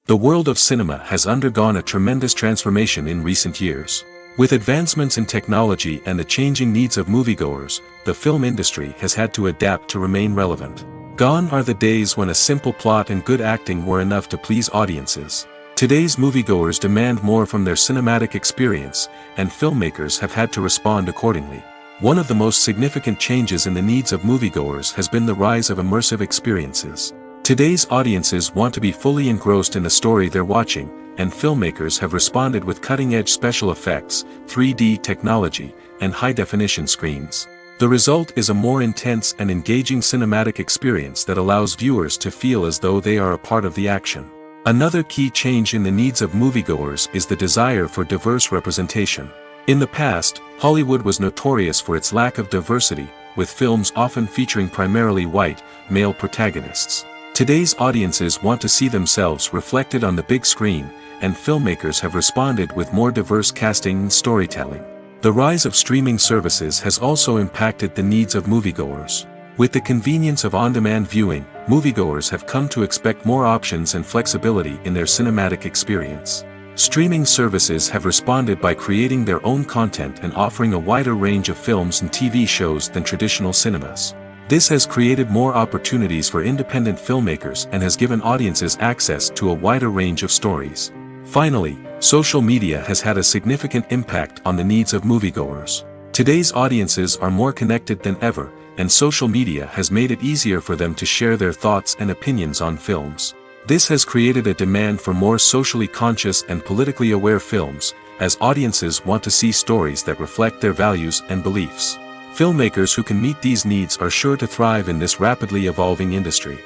The world of cinema has undergone a tremendous transformation in recent years. With advancements in technology and the changing needs of moviegoers, the film industry has had to adapt to remain relevant. Gone are the days when a simple plot and good acting were enough to please audiences. Today's moviegoers demand more from their cinematic experience, and filmmakers have had to respond accordingly. One of the most significant changes in the needs of moviegoers has been the rise of immersive experiences. Today's audiences want to be fully engrossed in the story they're watching, and filmmakers have responded with cutting-edge special effects, 3D technology, and high-definition screens. The result is a more intense and engaging cinematic experience that allows viewers to feel as though they are a part of the action. Another key change in the needs of moviegoers is the desire for diverse representation. In the past, Hollywood was notorious for its lack of diversity, with films often featuring primarily white, male protagonists. Today's audiences want to see themselves reflected on the big screen, and filmmakers have responded with more diverse casting and storytelling. The rise of streaming services has also impacted the needs of moviegoers. With the convenience of on-demand viewing, moviegoers have come to expect more options and flexibility in their cinematic experience. Streaming services have responded by creating their own content and offering a wider range of films and TV shows than traditional cinemas. This has created more opportunities for independent filmmakers and has given audiences access to a wider range of stories. Finally, social media has had a significant impact on the needs of moviegoers. Today's audiences are more connected than ever, and social media has made it easier for them to share their thoughts and opinions on films. This has created a demand for more socially conscious and politically aware films, as audiences want to see stories that reflect their values and beliefs. Filmmakers who can meet these needs are sure to thrive in this rapidly evolving industry.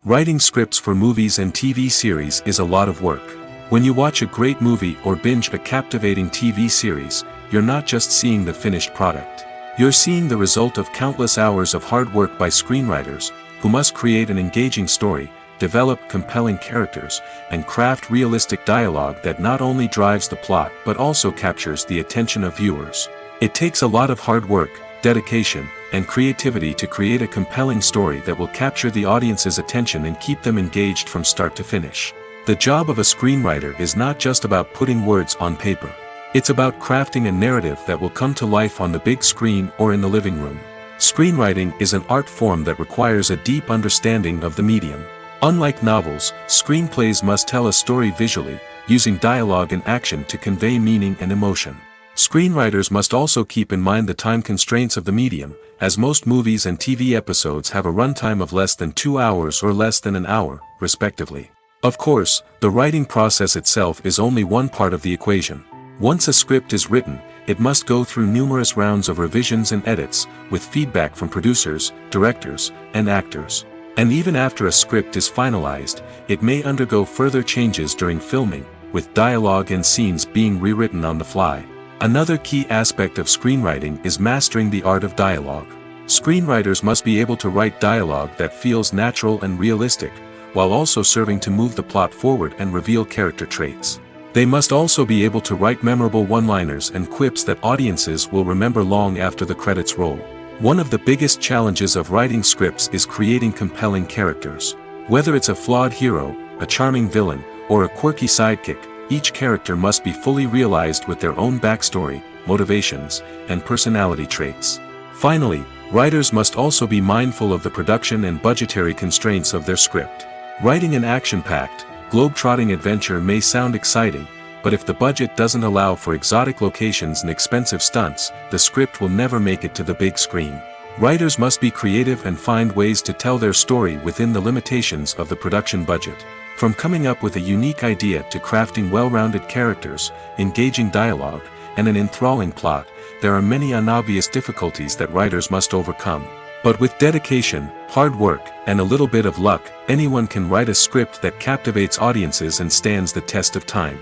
Writing scripts for movies and TV series is a lot of work. When you watch a great movie or binge a captivating TV series, you're not just seeing the finished product. You're seeing the result of countless hours of hard work by screenwriters, who must create an engaging story, develop compelling characters, and craft realistic dialogue that not only drives the plot but also captures the attention of viewers. It takes a lot of hard work, dedication, and creativity to create a compelling story that will capture the audience's attention and keep them engaged from start to finish. The job of a screenwriter is not just about putting words on paper. It's about crafting a narrative that will come to life on the big screen or in the living room. Screenwriting is an art form that requires a deep understanding of the medium. Unlike novels, screenplays must tell a story visually, using dialogue and action to convey meaning and emotion. Screenwriters must also keep in mind the time constraints of the medium, as most movies and TV episodes have a runtime of less than 2 hours or less than an hour, respectively. Of course, the writing process itself is only one part of the equation. Once a script is written, it must go through numerous rounds of revisions and edits, with feedback from producers, directors, and actors. And even after a script is finalized, it may undergo further changes during filming, with dialogue and scenes being rewritten on the fly. Another key aspect of screenwriting is mastering the art of dialogue. Screenwriters must be able to write dialogue that feels natural and realistic, while also serving to move the plot forward and reveal character traits. They must also be able to write memorable one-liners and quips that audiences will remember long after the credits roll. One of the biggest challenges of writing scripts is creating compelling characters. Whether it's a flawed hero, a charming villain, or a quirky sidekick, each character must be fully realized with their own backstory, motivations, and personality traits. Finally, writers must also be mindful of the production and budgetary constraints of their script. Writing an action-packed, globe-trotting adventure may sound exciting, but if the budget doesn't allow for exotic locations and expensive stunts, the script will never make it to the big screen. Writers must be creative and find ways to tell their story within the limitations of the production budget. From coming up with a unique idea to crafting well-rounded characters, engaging dialogue, and an enthralling plot, there are many unobvious difficulties that writers must overcome. But with dedication, hard work, and a little bit of luck, anyone can write a script that captivates audiences and stands the test of time.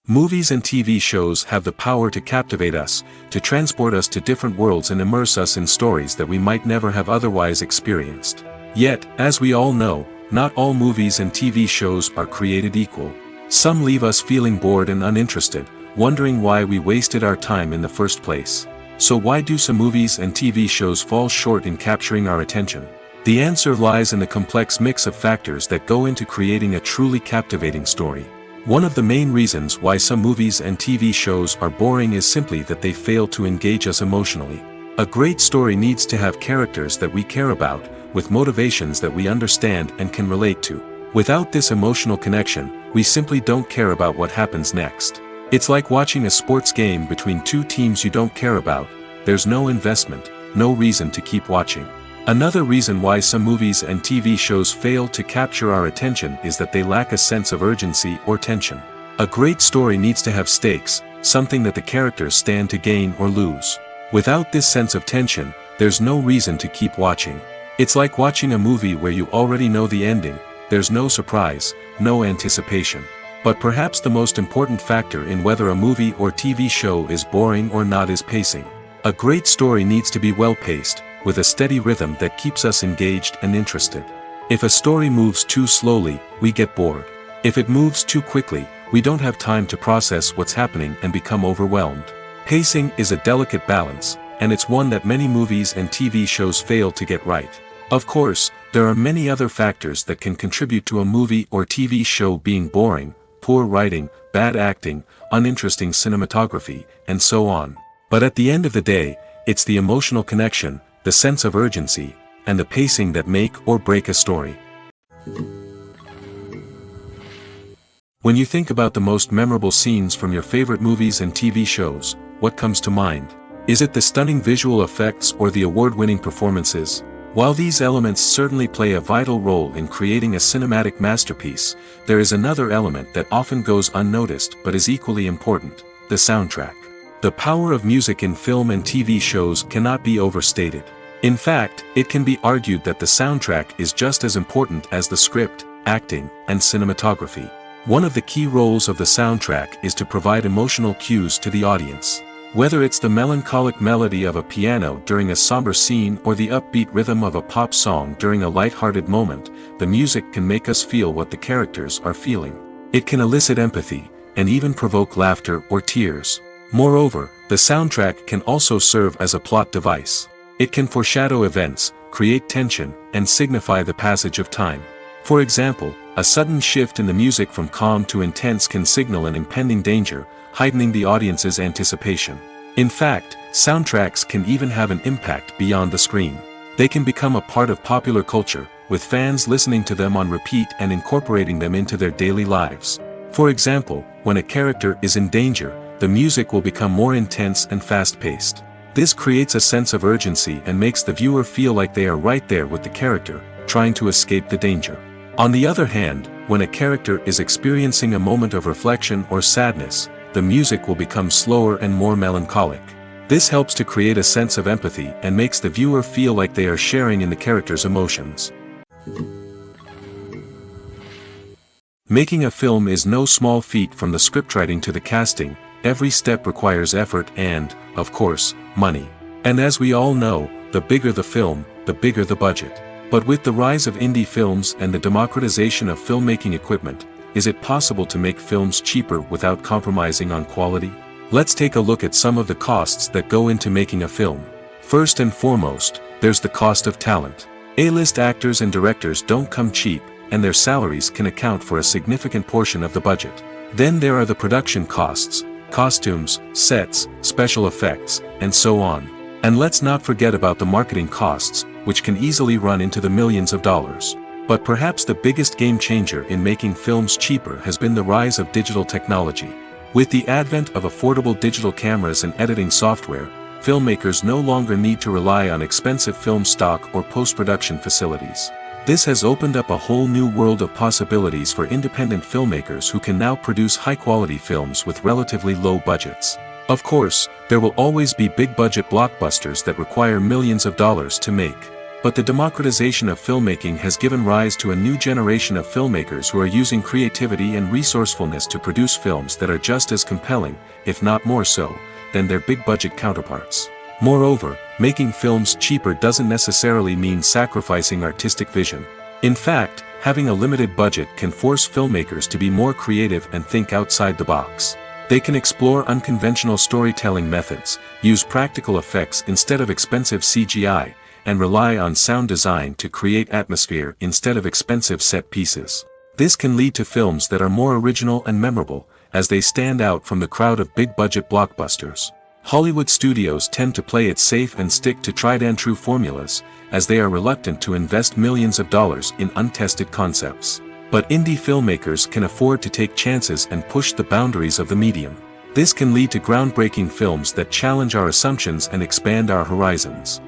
Movies and TV shows have the power to captivate us, to transport us to different worlds and immerse us in stories that we might never have otherwise experienced. Yet, as we all know, not all movies and TV shows are created equal. Some leave us feeling bored and uninterested, wondering why we wasted our time in the first place. So why do some movies and TV shows fall short in capturing our attention? The answer lies in the complex mix of factors that go into creating a truly captivating story. One of the main reasons why some movies and TV shows are boring is simply that they fail to engage us emotionally. A great story needs to have characters that we care about, with motivations that we understand and can relate to. Without this emotional connection, we simply don't care about what happens next. It's like watching a sports game between two teams you don't care about. There's no investment, no reason to keep watching. Another reason why some movies and TV shows fail to capture our attention is that they lack a sense of urgency or tension. A great story needs to have stakes, something that the characters stand to gain or lose. Without this sense of tension, there's no reason to keep watching. It's like watching a movie where you already know the ending. There's no surprise, no anticipation. But perhaps the most important factor in whether a movie or TV show is boring or not is pacing. A great story needs to be well-paced, with a steady rhythm that keeps us engaged and interested. If a story moves too slowly, we get bored. If it moves too quickly, we don't have time to process what's happening and become overwhelmed. Pacing is a delicate balance, and it's one that many movies and TV shows fail to get right. Of course, there are many other factors that can contribute to a movie or TV show being boring: poor writing, bad acting, uninteresting cinematography, and so on. But at the end of the day, it's the emotional connection, the sense of urgency, and the pacing that make or break a story. When you think about the most memorable scenes from your favorite movies and TV shows, what comes to mind? Is it the stunning visual effects or the award-winning performances? While these elements certainly play a vital role in creating a cinematic masterpiece, there is another element that often goes unnoticed but is equally important: the soundtrack. The power of music in film and TV shows cannot be overstated. In fact, it can be argued that the soundtrack is just as important as the script, acting, and cinematography. One of the key roles of the soundtrack is to provide emotional cues to the audience. Whether it's the melancholic melody of a piano during a somber scene or the upbeat rhythm of a pop song during a light-hearted moment, the music can make us feel what the characters are feeling. It can elicit empathy, and even provoke laughter or tears. Moreover, the soundtrack can also serve as a plot device. It can foreshadow events, create tension, and signify the passage of time. For example, a sudden shift in the music from calm to intense can signal an impending danger, heightening the audience's anticipation. In fact, soundtracks can even have an impact beyond the screen. They can become a part of popular culture, with fans listening to them on repeat and incorporating them into their daily lives. For example, when a character is in danger, the music will become more intense and fast-paced. This creates a sense of urgency and makes the viewer feel like they are right there with the character, trying to escape the danger. On the other hand, when a character is experiencing a moment of reflection or sadness, the music will become slower and more melancholic. This helps to create a sense of empathy and makes the viewer feel like they are sharing in the character's emotions. Making a film is no small feat. From the scriptwriting to the casting. Every step requires effort and, of course, money. And as we all know, the bigger the film, the bigger the budget. But with the rise of indie films and the democratization of filmmaking equipment, is it possible to make films cheaper without compromising on quality? Let's take a look at some of the costs that go into making a film. First and foremost, there's the cost of talent. A-list actors and directors don't come cheap, and their salaries can account for a significant portion of the budget. Then there are the production costs, costumes, sets, special effects, and so on. And let's not forget about the marketing costs, which can easily run into the millions of dollars. But perhaps the biggest game changer in making films cheaper has been the rise of digital technology. With the advent of affordable digital cameras and editing software, filmmakers no longer need to rely on expensive film stock or post-production facilities. This has opened up a whole new world of possibilities for independent filmmakers who can now produce high-quality films with relatively low budgets. Of course, there will always be big-budget blockbusters that require millions of dollars to make. But the democratization of filmmaking has given rise to a new generation of filmmakers who are using creativity and resourcefulness to produce films that are just as compelling, if not more so, than their big-budget counterparts. Moreover, making films cheaper doesn't necessarily mean sacrificing artistic vision. In fact, having a limited budget can force filmmakers to be more creative and think outside the box. They can explore unconventional storytelling methods, use practical effects instead of expensive CGI, and rely on sound design to create atmosphere instead of expensive set pieces. This can lead to films that are more original and memorable, as they stand out from the crowd of big-budget blockbusters. Hollywood studios tend to play it safe and stick to tried-and-true formulas, as they are reluctant to invest millions of dollars in untested concepts. But indie filmmakers can afford to take chances and push the boundaries of the medium. This can lead to groundbreaking films that challenge our assumptions and expand our horizons.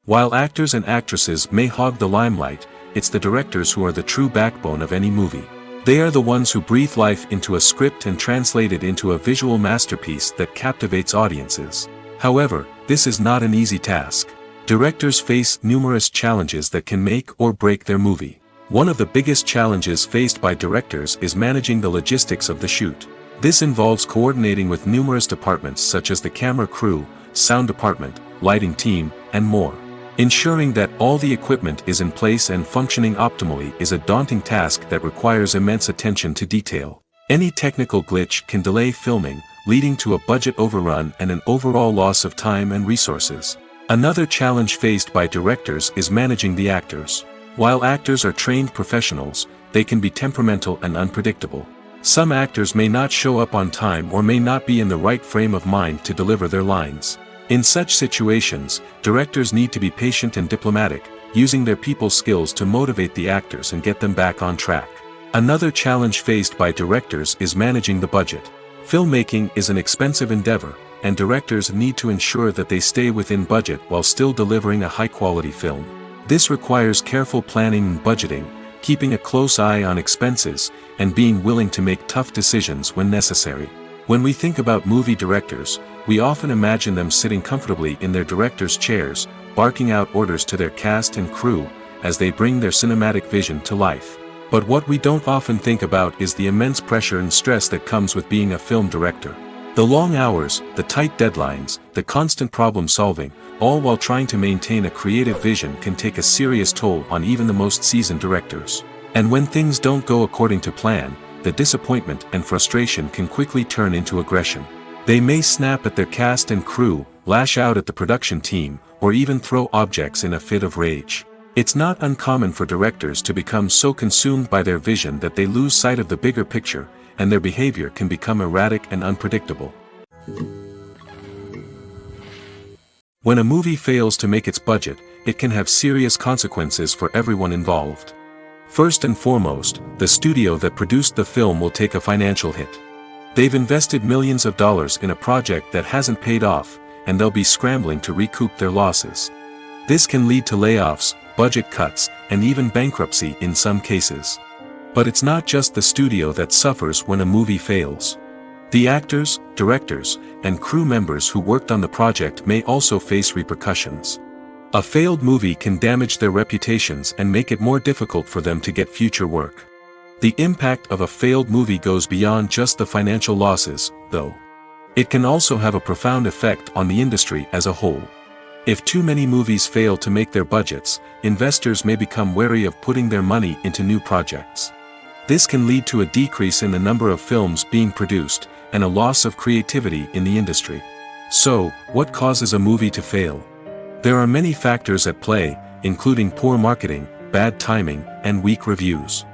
While actors and actresses may hog the limelight, it's the directors who are the true backbone of any movie. They are the ones who breathe life into a script and translate it into a visual masterpiece that captivates audiences. However, this is not an easy task. Directors face numerous challenges that can make or break their movie. One of the biggest challenges faced by directors is managing the logistics of the shoot. This involves coordinating with numerous departments such as the camera crew, sound department, lighting team, and more. Ensuring that all the equipment is in place and functioning optimally is a daunting task that requires immense attention to detail. Any technical glitch can delay filming, leading to a budget overrun and an overall loss of time and resources. Another challenge faced by directors is managing the actors. While actors are trained professionals, they can be temperamental and unpredictable. Some actors may not show up on time or may not be in the right frame of mind to deliver their lines. In such situations, directors need to be patient and diplomatic, using their people skills to motivate the actors and get them back on track. Another challenge faced by directors is managing the budget. Filmmaking is an expensive endeavor, and directors need to ensure that they stay within budget while still delivering a high-quality film. This requires careful planning and budgeting, keeping a close eye on expenses, and being willing to make tough decisions when necessary. When we think about movie directors, we often imagine them sitting comfortably in their director's chairs, barking out orders to their cast and crew, as they bring their cinematic vision to life. But what we don't often think about is the immense pressure and stress that comes with being a film director. The long hours, the tight deadlines, the constant problem solving, all while trying to maintain a creative vision can take a serious toll on even the most seasoned directors. And when things don't go according to plan, the disappointment and frustration can quickly turn into aggression. They may snap at their cast and crew, lash out at the production team, or even throw objects in a fit of rage. It's not uncommon for directors to become so consumed by their vision that they lose sight of the bigger picture, and their behavior can become erratic and unpredictable. When a movie fails to make its budget, it can have serious consequences for everyone involved. First and foremost, the studio that produced the film will take a financial hit. They've invested millions of dollars in a project that hasn't paid off, and they'll be scrambling to recoup their losses. This can lead to layoffs, budget cuts, and even bankruptcy in some cases. But it's not just the studio that suffers when a movie fails. The actors, directors, and crew members who worked on the project may also face repercussions. A failed movie can damage their reputations and make it more difficult for them to get future work. The impact of a failed movie goes beyond just the financial losses, though. It can also have a profound effect on the industry as a whole. If too many movies fail to make their budgets, investors may become wary of putting their money into new projects. This can lead to a decrease in the number of films being produced, and a loss of creativity in the industry. So, what causes a movie to fail? There are many factors at play, including poor marketing, bad timing, and weak reviews.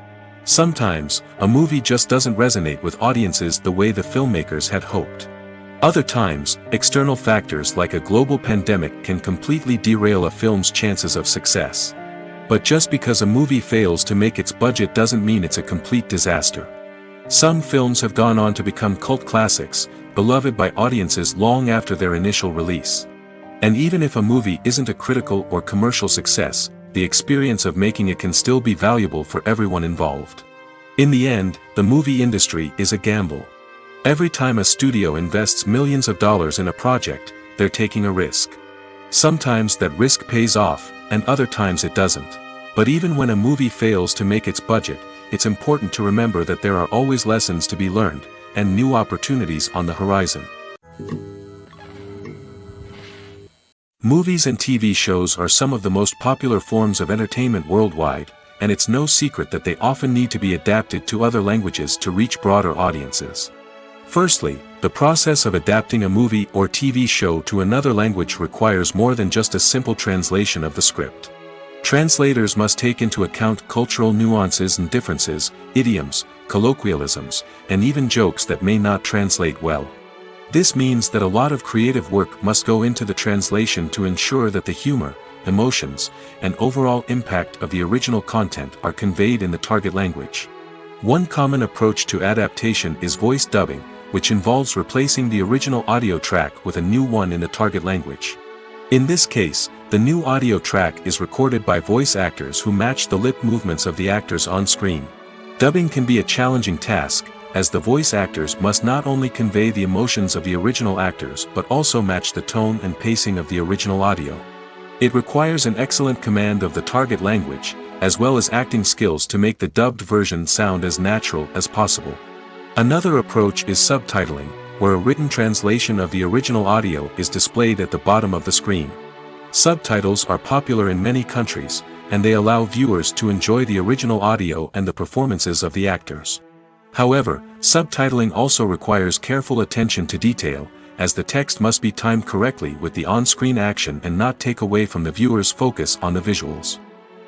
Sometimes, a movie just doesn't resonate with audiences the way the filmmakers had hoped. Other times, external factors like a global pandemic can completely derail a film's chances of success. But just because a movie fails to make its budget doesn't mean it's a complete disaster. Some films have gone on to become cult classics, beloved by audiences long after their initial release. And even if a movie isn't a critical or commercial success, the experience of making it can still be valuable for everyone involved. In the end, the movie industry is a gamble. Every time a studio invests millions of dollars in a project, they're taking a risk. Sometimes that risk pays off, and other times it doesn't. But even when a movie fails to make its budget, it's important to remember that there are always lessons to be learned, and new opportunities on the horizon. Movies and TV shows are some of the most popular forms of entertainment worldwide, and it's no secret that they often need to be adapted to other languages to reach broader audiences. Firstly, the process of adapting a movie or TV show to another language requires more than just a simple translation of the script. Translators must take into account cultural nuances and differences, idioms, colloquialisms, and even jokes that may not translate well. This means that a lot of creative work must go into the translation to ensure that the humor, emotions, and overall impact of the original content are conveyed in the target language. One common approach to adaptation is voice dubbing, which involves replacing the original audio track with a new one in the target language. In this case, the new audio track is recorded by voice actors who match the lip movements of the actors on screen. Dubbing can be a challenging task, as the voice actors must not only convey the emotions of the original actors but also match the tone and pacing of the original audio. It requires an excellent command of the target language, as well as acting skills to make the dubbed version sound as natural as possible. Another approach is subtitling, where a written translation of the original audio is displayed at the bottom of the screen. Subtitles are popular in many countries, and they allow viewers to enjoy the original audio and the performances of the actors. However, subtitling also requires careful attention to detail, as the text must be timed correctly with the on-screen action and not take away from the viewer's focus on the visuals.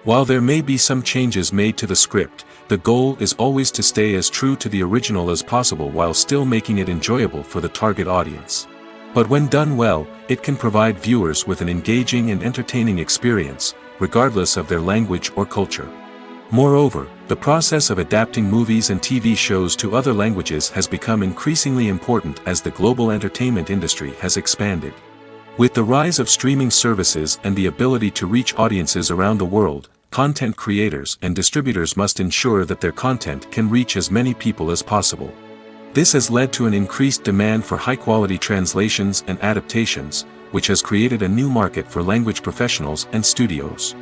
While there may be some changes made to the script, the goal is always to stay as true to the original as possible while still making it enjoyable for the target audience. But when done well, it can provide viewers with an engaging and entertaining experience, regardless of their language or culture. Moreover, the process of adapting movies and TV shows to other languages has become increasingly important as the global entertainment industry has expanded. With the rise of streaming services and the ability to reach audiences around the world, content creators and distributors must ensure that their content can reach as many people as possible. This has led to an increased demand for high-quality translations and adaptations, which has created a new market for language professionals and studios.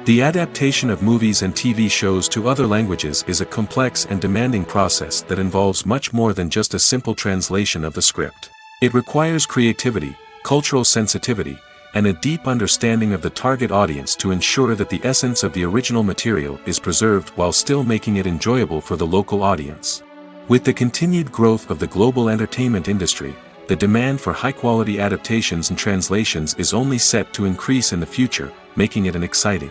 The adaptation of movies and TV shows to other languages is a complex and demanding process that involves much more than just a simple translation of the script. It requires creativity, cultural sensitivity, and a deep understanding of the target audience to ensure that the essence of the original material is preserved while still making it enjoyable for the local audience. With the continued growth of the global entertainment industry, the demand for high-quality adaptations and translations is only set to increase in the future, making it an exciting.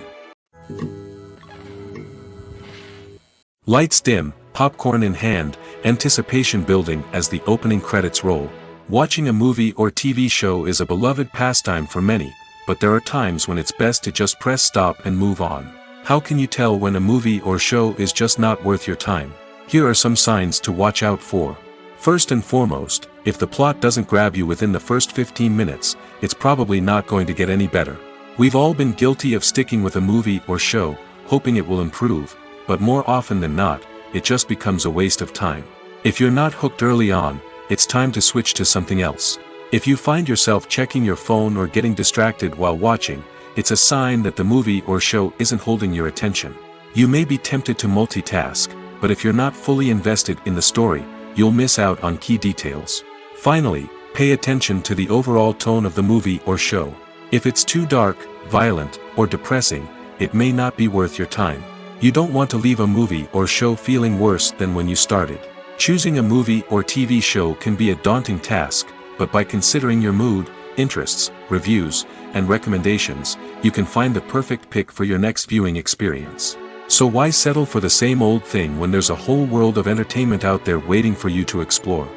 Lights dim, popcorn in hand, anticipation building as the opening credits roll. Watching a movie or TV show is a beloved pastime for many, but there are times when it's best to just press stop and move on. How can you tell when a movie or show is just not worth your time? Here are some signs to watch out for. First and foremost, if the plot doesn't grab you within the first 15 minutes, it's probably not going to get any better. We've all been guilty of sticking with a movie or show, hoping it will improve, but more often than not, it just becomes a waste of time. If you're not hooked early on, it's time to switch to something else. If you find yourself checking your phone or getting distracted while watching, it's a sign that the movie or show isn't holding your attention. You may be tempted to multitask, but if you're not fully invested in the story, you'll miss out on key details. Finally, pay attention to the overall tone of the movie or show. If it's too dark, violent, or depressing, it may not be worth your time. You don't want to leave a movie or show feeling worse than when you started. Choosing a movie or TV show can be a daunting task, but by considering your mood, interests, reviews, and recommendations, you can find the perfect pick for your next viewing experience. So why settle for the same old thing when there's a whole world of entertainment out there waiting for you to explore?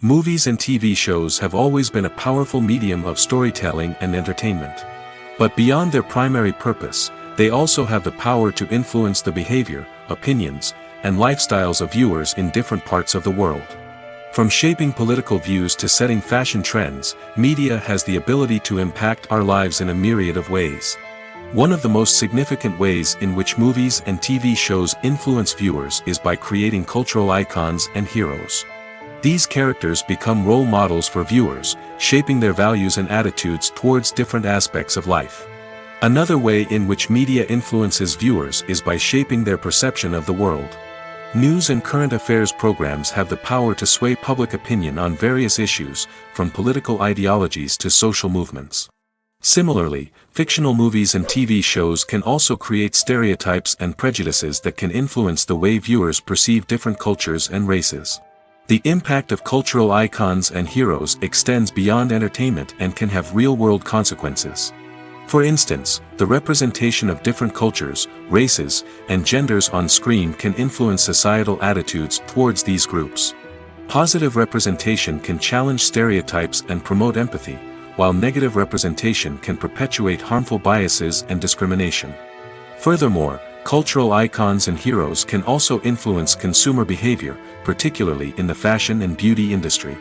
Movies and TV shows have always been a powerful medium of storytelling and entertainment. But beyond their primary purpose, they also have the power to influence the behavior, opinions, and lifestyles of viewers in different parts of the world. From shaping political views to setting fashion trends, media has the ability to impact our lives in a myriad of ways. One of the most significant ways in which movies and TV shows influence viewers is by creating cultural icons and heroes. These characters become role models for viewers, shaping their values and attitudes towards different aspects of life. Another way in which media influences viewers is by shaping their perception of the world. News and current affairs programs have the power to sway public opinion on various issues, from political ideologies to social movements. Similarly, fictional movies and TV shows can also create stereotypes and prejudices that can influence the way viewers perceive different cultures and races. The impact of cultural icons and heroes extends beyond entertainment and can have real-world consequences. For instance, the representation of different cultures, races, and genders on screen can influence societal attitudes towards these groups. Positive representation can challenge stereotypes and promote empathy, while negative representation can perpetuate harmful biases and discrimination. Furthermore, cultural icons and heroes can also influence consumer behavior, particularly in the fashion and beauty industry.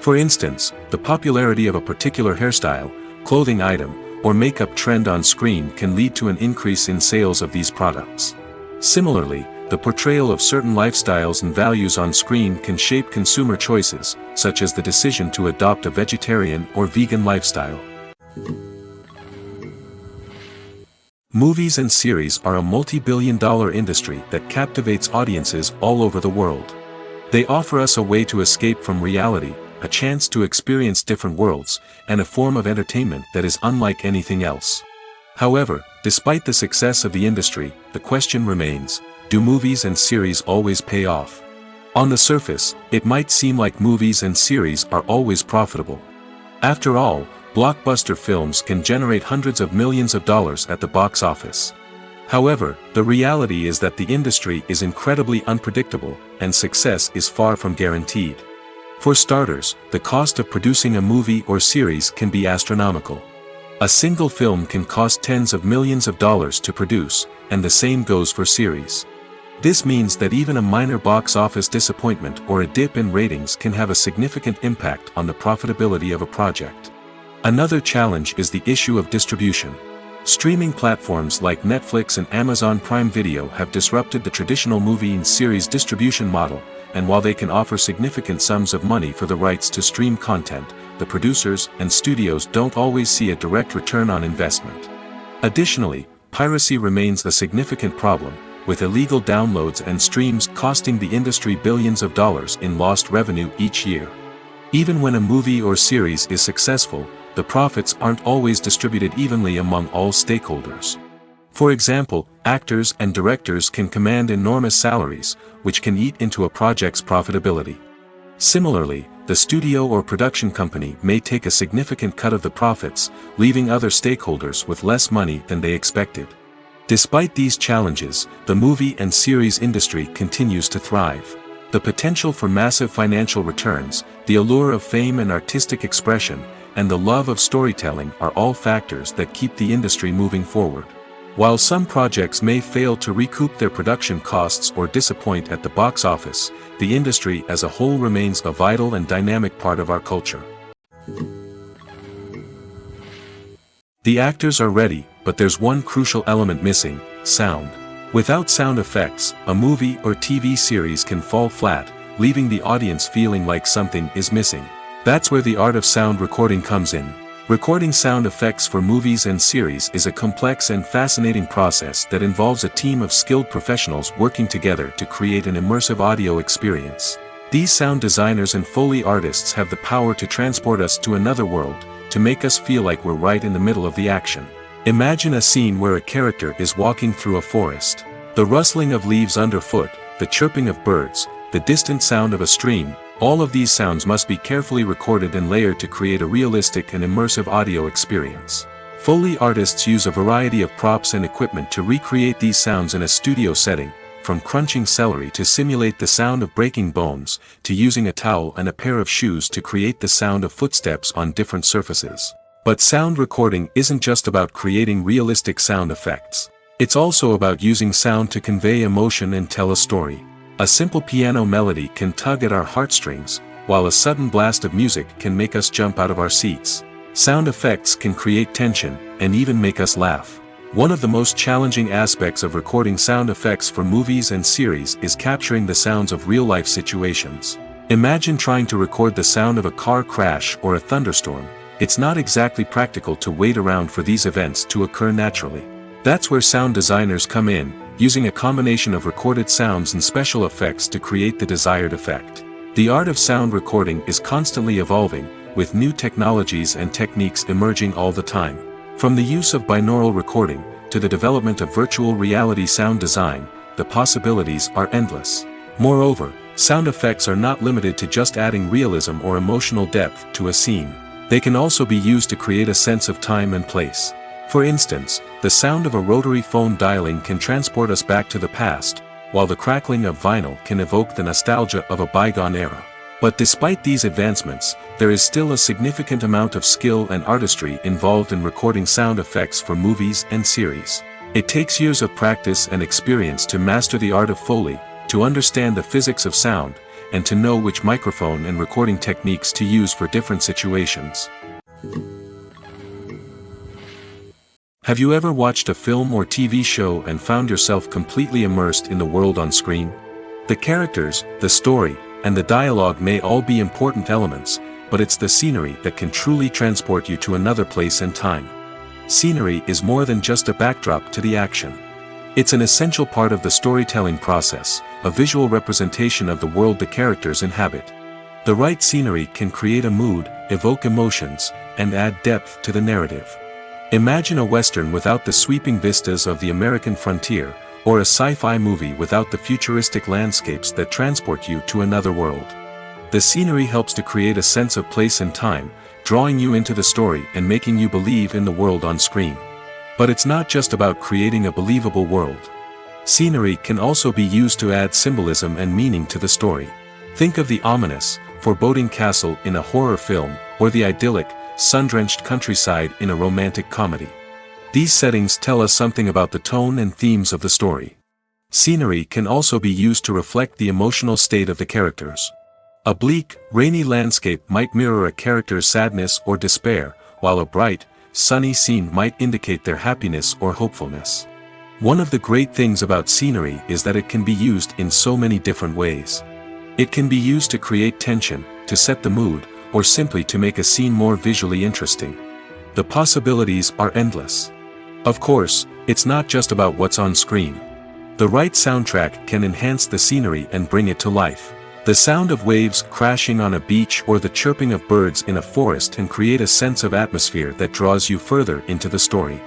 For instance, the popularity of a particular hairstyle, clothing item, or makeup trend on screen can lead to an increase in sales of these products. Similarly, the portrayal of certain lifestyles and values on screen can shape consumer choices, such as the decision to adopt a vegetarian or vegan lifestyle. Movies and series are a multi-billion-dollar industry that captivates audiences all over the world. They offer us a way to escape from reality, a chance to experience different worlds, and a form of entertainment that is unlike anything else. However, despite the success of the industry, the question remains, do movies and series always pay off? On the surface, it might seem like movies and series are always profitable. After all, blockbuster films can generate hundreds of millions of dollars at the box office. However, the reality is that the industry is incredibly unpredictable, and success is far from guaranteed. For starters, the cost of producing a movie or series can be astronomical. A single film can cost tens of millions of dollars to produce, and the same goes for series. This means that even a minor box office disappointment or a dip in ratings can have a significant impact on the profitability of a project. Another challenge is the issue of distribution. Streaming platforms like Netflix and Amazon Prime Video have disrupted the traditional movie and series distribution model, and while they can offer significant sums of money for the rights to stream content, the producers and studios don't always see a direct return on investment. Additionally, piracy remains a significant problem, with illegal downloads and streams costing the industry billions of dollars in lost revenue each year. Even when a movie or series is successful, the profits aren't always distributed evenly among all stakeholders. For example, actors and directors can command enormous salaries, which can eat into a project's profitability. Similarly, the studio or production company may take a significant cut of the profits, leaving other stakeholders with less money than they expected. Despite these challenges, the movie and series industry continues to thrive. The potential for massive financial returns, the allure of fame and artistic expression, and the love of storytelling are all factors that keep the industry moving forward. While some projects may fail to recoup their production costs or disappoint at the box office, the industry as a whole remains a vital and dynamic part of our culture. The actors are ready, but there's one crucial element missing: sound. Without sound effects, a movie or TV series can fall flat, leaving the audience feeling like something is missing. That's where the art of sound recording comes in. Recording sound effects for movies and series is a complex and fascinating process that involves a team of skilled professionals working together to create an immersive audio experience. These sound designers and Foley artists have the power to transport us to another world, to make us feel like we're right in the middle of the action. Imagine a scene where a character is walking through a forest. The rustling of leaves underfoot, the chirping of birds, the distant sound of a stream, all of these sounds must be carefully recorded and layered to create a realistic and immersive audio experience. Foley artists use a variety of props and equipment to recreate these sounds in a studio setting, from crunching celery to simulate the sound of breaking bones, to using a towel and a pair of shoes to create the sound of footsteps on different surfaces. But sound recording isn't just about creating realistic sound effects. It's also about using sound to convey emotion and tell a story. A simple piano melody can tug at our heartstrings, while a sudden blast of music can make us jump out of our seats. Sound effects can create tension, and even make us laugh. One of the most challenging aspects of recording sound effects for movies and series is capturing the sounds of real-life situations. Imagine trying to record the sound of a car crash or a thunderstorm. It's not exactly practical to wait around for these events to occur naturally. That's where sound designers come in, using a combination of recorded sounds and special effects to create the desired effect. The art of sound recording is constantly evolving, with new technologies and techniques emerging all the time. From the use of binaural recording, to the development of virtual reality sound design, the possibilities are endless. Moreover, sound effects are not limited to just adding realism or emotional depth to a scene. They can also be used to create a sense of time and place. For instance, the sound of a rotary phone dialing can transport us back to the past, while the crackling of vinyl can evoke the nostalgia of a bygone era. But despite these advancements, there is still a significant amount of skill and artistry involved in recording sound effects for movies and series. It takes years of practice and experience to master the art of Foley, to understand the physics of sound, and to know which microphone and recording techniques to use for different situations. Have you ever watched a film or TV show and found yourself completely immersed in the world on screen? The characters, the story, and the dialogue may all be important elements, but it's the scenery that can truly transport you to another place and time. Scenery is more than just a backdrop to the action. It's an essential part of the storytelling process, a visual representation of the world the characters inhabit. The right scenery can create a mood, evoke emotions, and add depth to the narrative. Imagine a Western without the sweeping vistas of the American frontier, or a sci-fi movie without the futuristic landscapes that transport you to another world. The scenery helps to create a sense of place and time, drawing you into the story and making you believe in the world on screen. But it's not just about creating a believable world. Scenery can also be used to add symbolism and meaning to the story. Think of the ominous, foreboding castle in a horror film, or the idyllic, sun-drenched countryside in a romantic comedy. These settings tell us something about the tone and themes of the story. Scenery can also be used to reflect the emotional state of the characters. A bleak, rainy landscape might mirror a character's sadness or despair, while a bright, sunny scene might indicate their happiness or hopefulness. One of the great things about scenery is that it can be used in so many different ways. It can be used to create tension, to set the mood, or simply to make a scene more visually interesting. The possibilities are endless. Of course, it's not just about what's on screen. The right soundtrack can enhance the scenery and bring it to life. The sound of waves crashing on a beach or the chirping of birds in a forest can create a sense of atmosphere that draws you further into the story.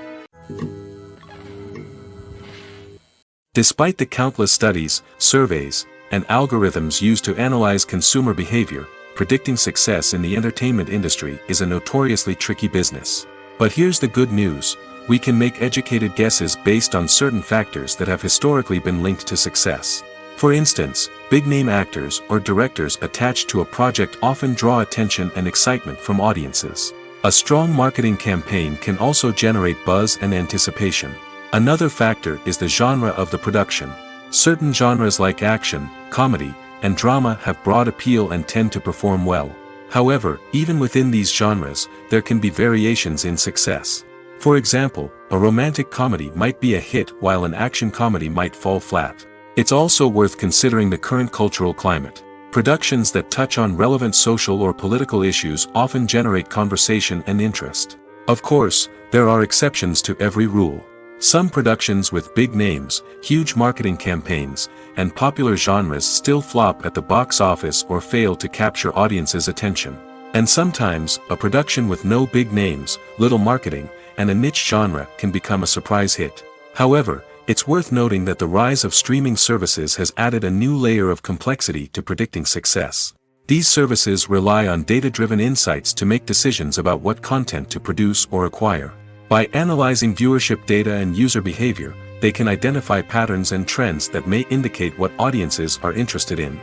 Despite the countless studies, surveys, and algorithms used to analyze consumer behavior, predicting success in the entertainment industry is a notoriously tricky business. But here's the good news: we can make educated guesses based on certain factors that have historically been linked to success. For instance, big-name actors or directors attached to a project often draw attention and excitement from audiences. A strong marketing campaign can also generate buzz and anticipation. Another factor is the genre of the production. Certain genres like action, comedy, and drama have broad appeal and tend to perform well. However, even within these genres, there can be variations in success. For example, a romantic comedy might be a hit while an action comedy might fall flat. It's also worth considering the current cultural climate. Productions that touch on relevant social or political issues often generate conversation and interest. Of course, there are exceptions to every rule. Some productions with big names, huge marketing campaigns, and popular genres still flop at the box office or fail to capture audiences' attention. And sometimes, a production with no big names, little marketing, and a niche genre can become a surprise hit. However, it's worth noting that the rise of streaming services has added a new layer of complexity to predicting success. These services rely on data-driven insights to make decisions about what content to produce or acquire. By analyzing viewership data and user behavior, they can identify patterns and trends that may indicate what audiences are interested in.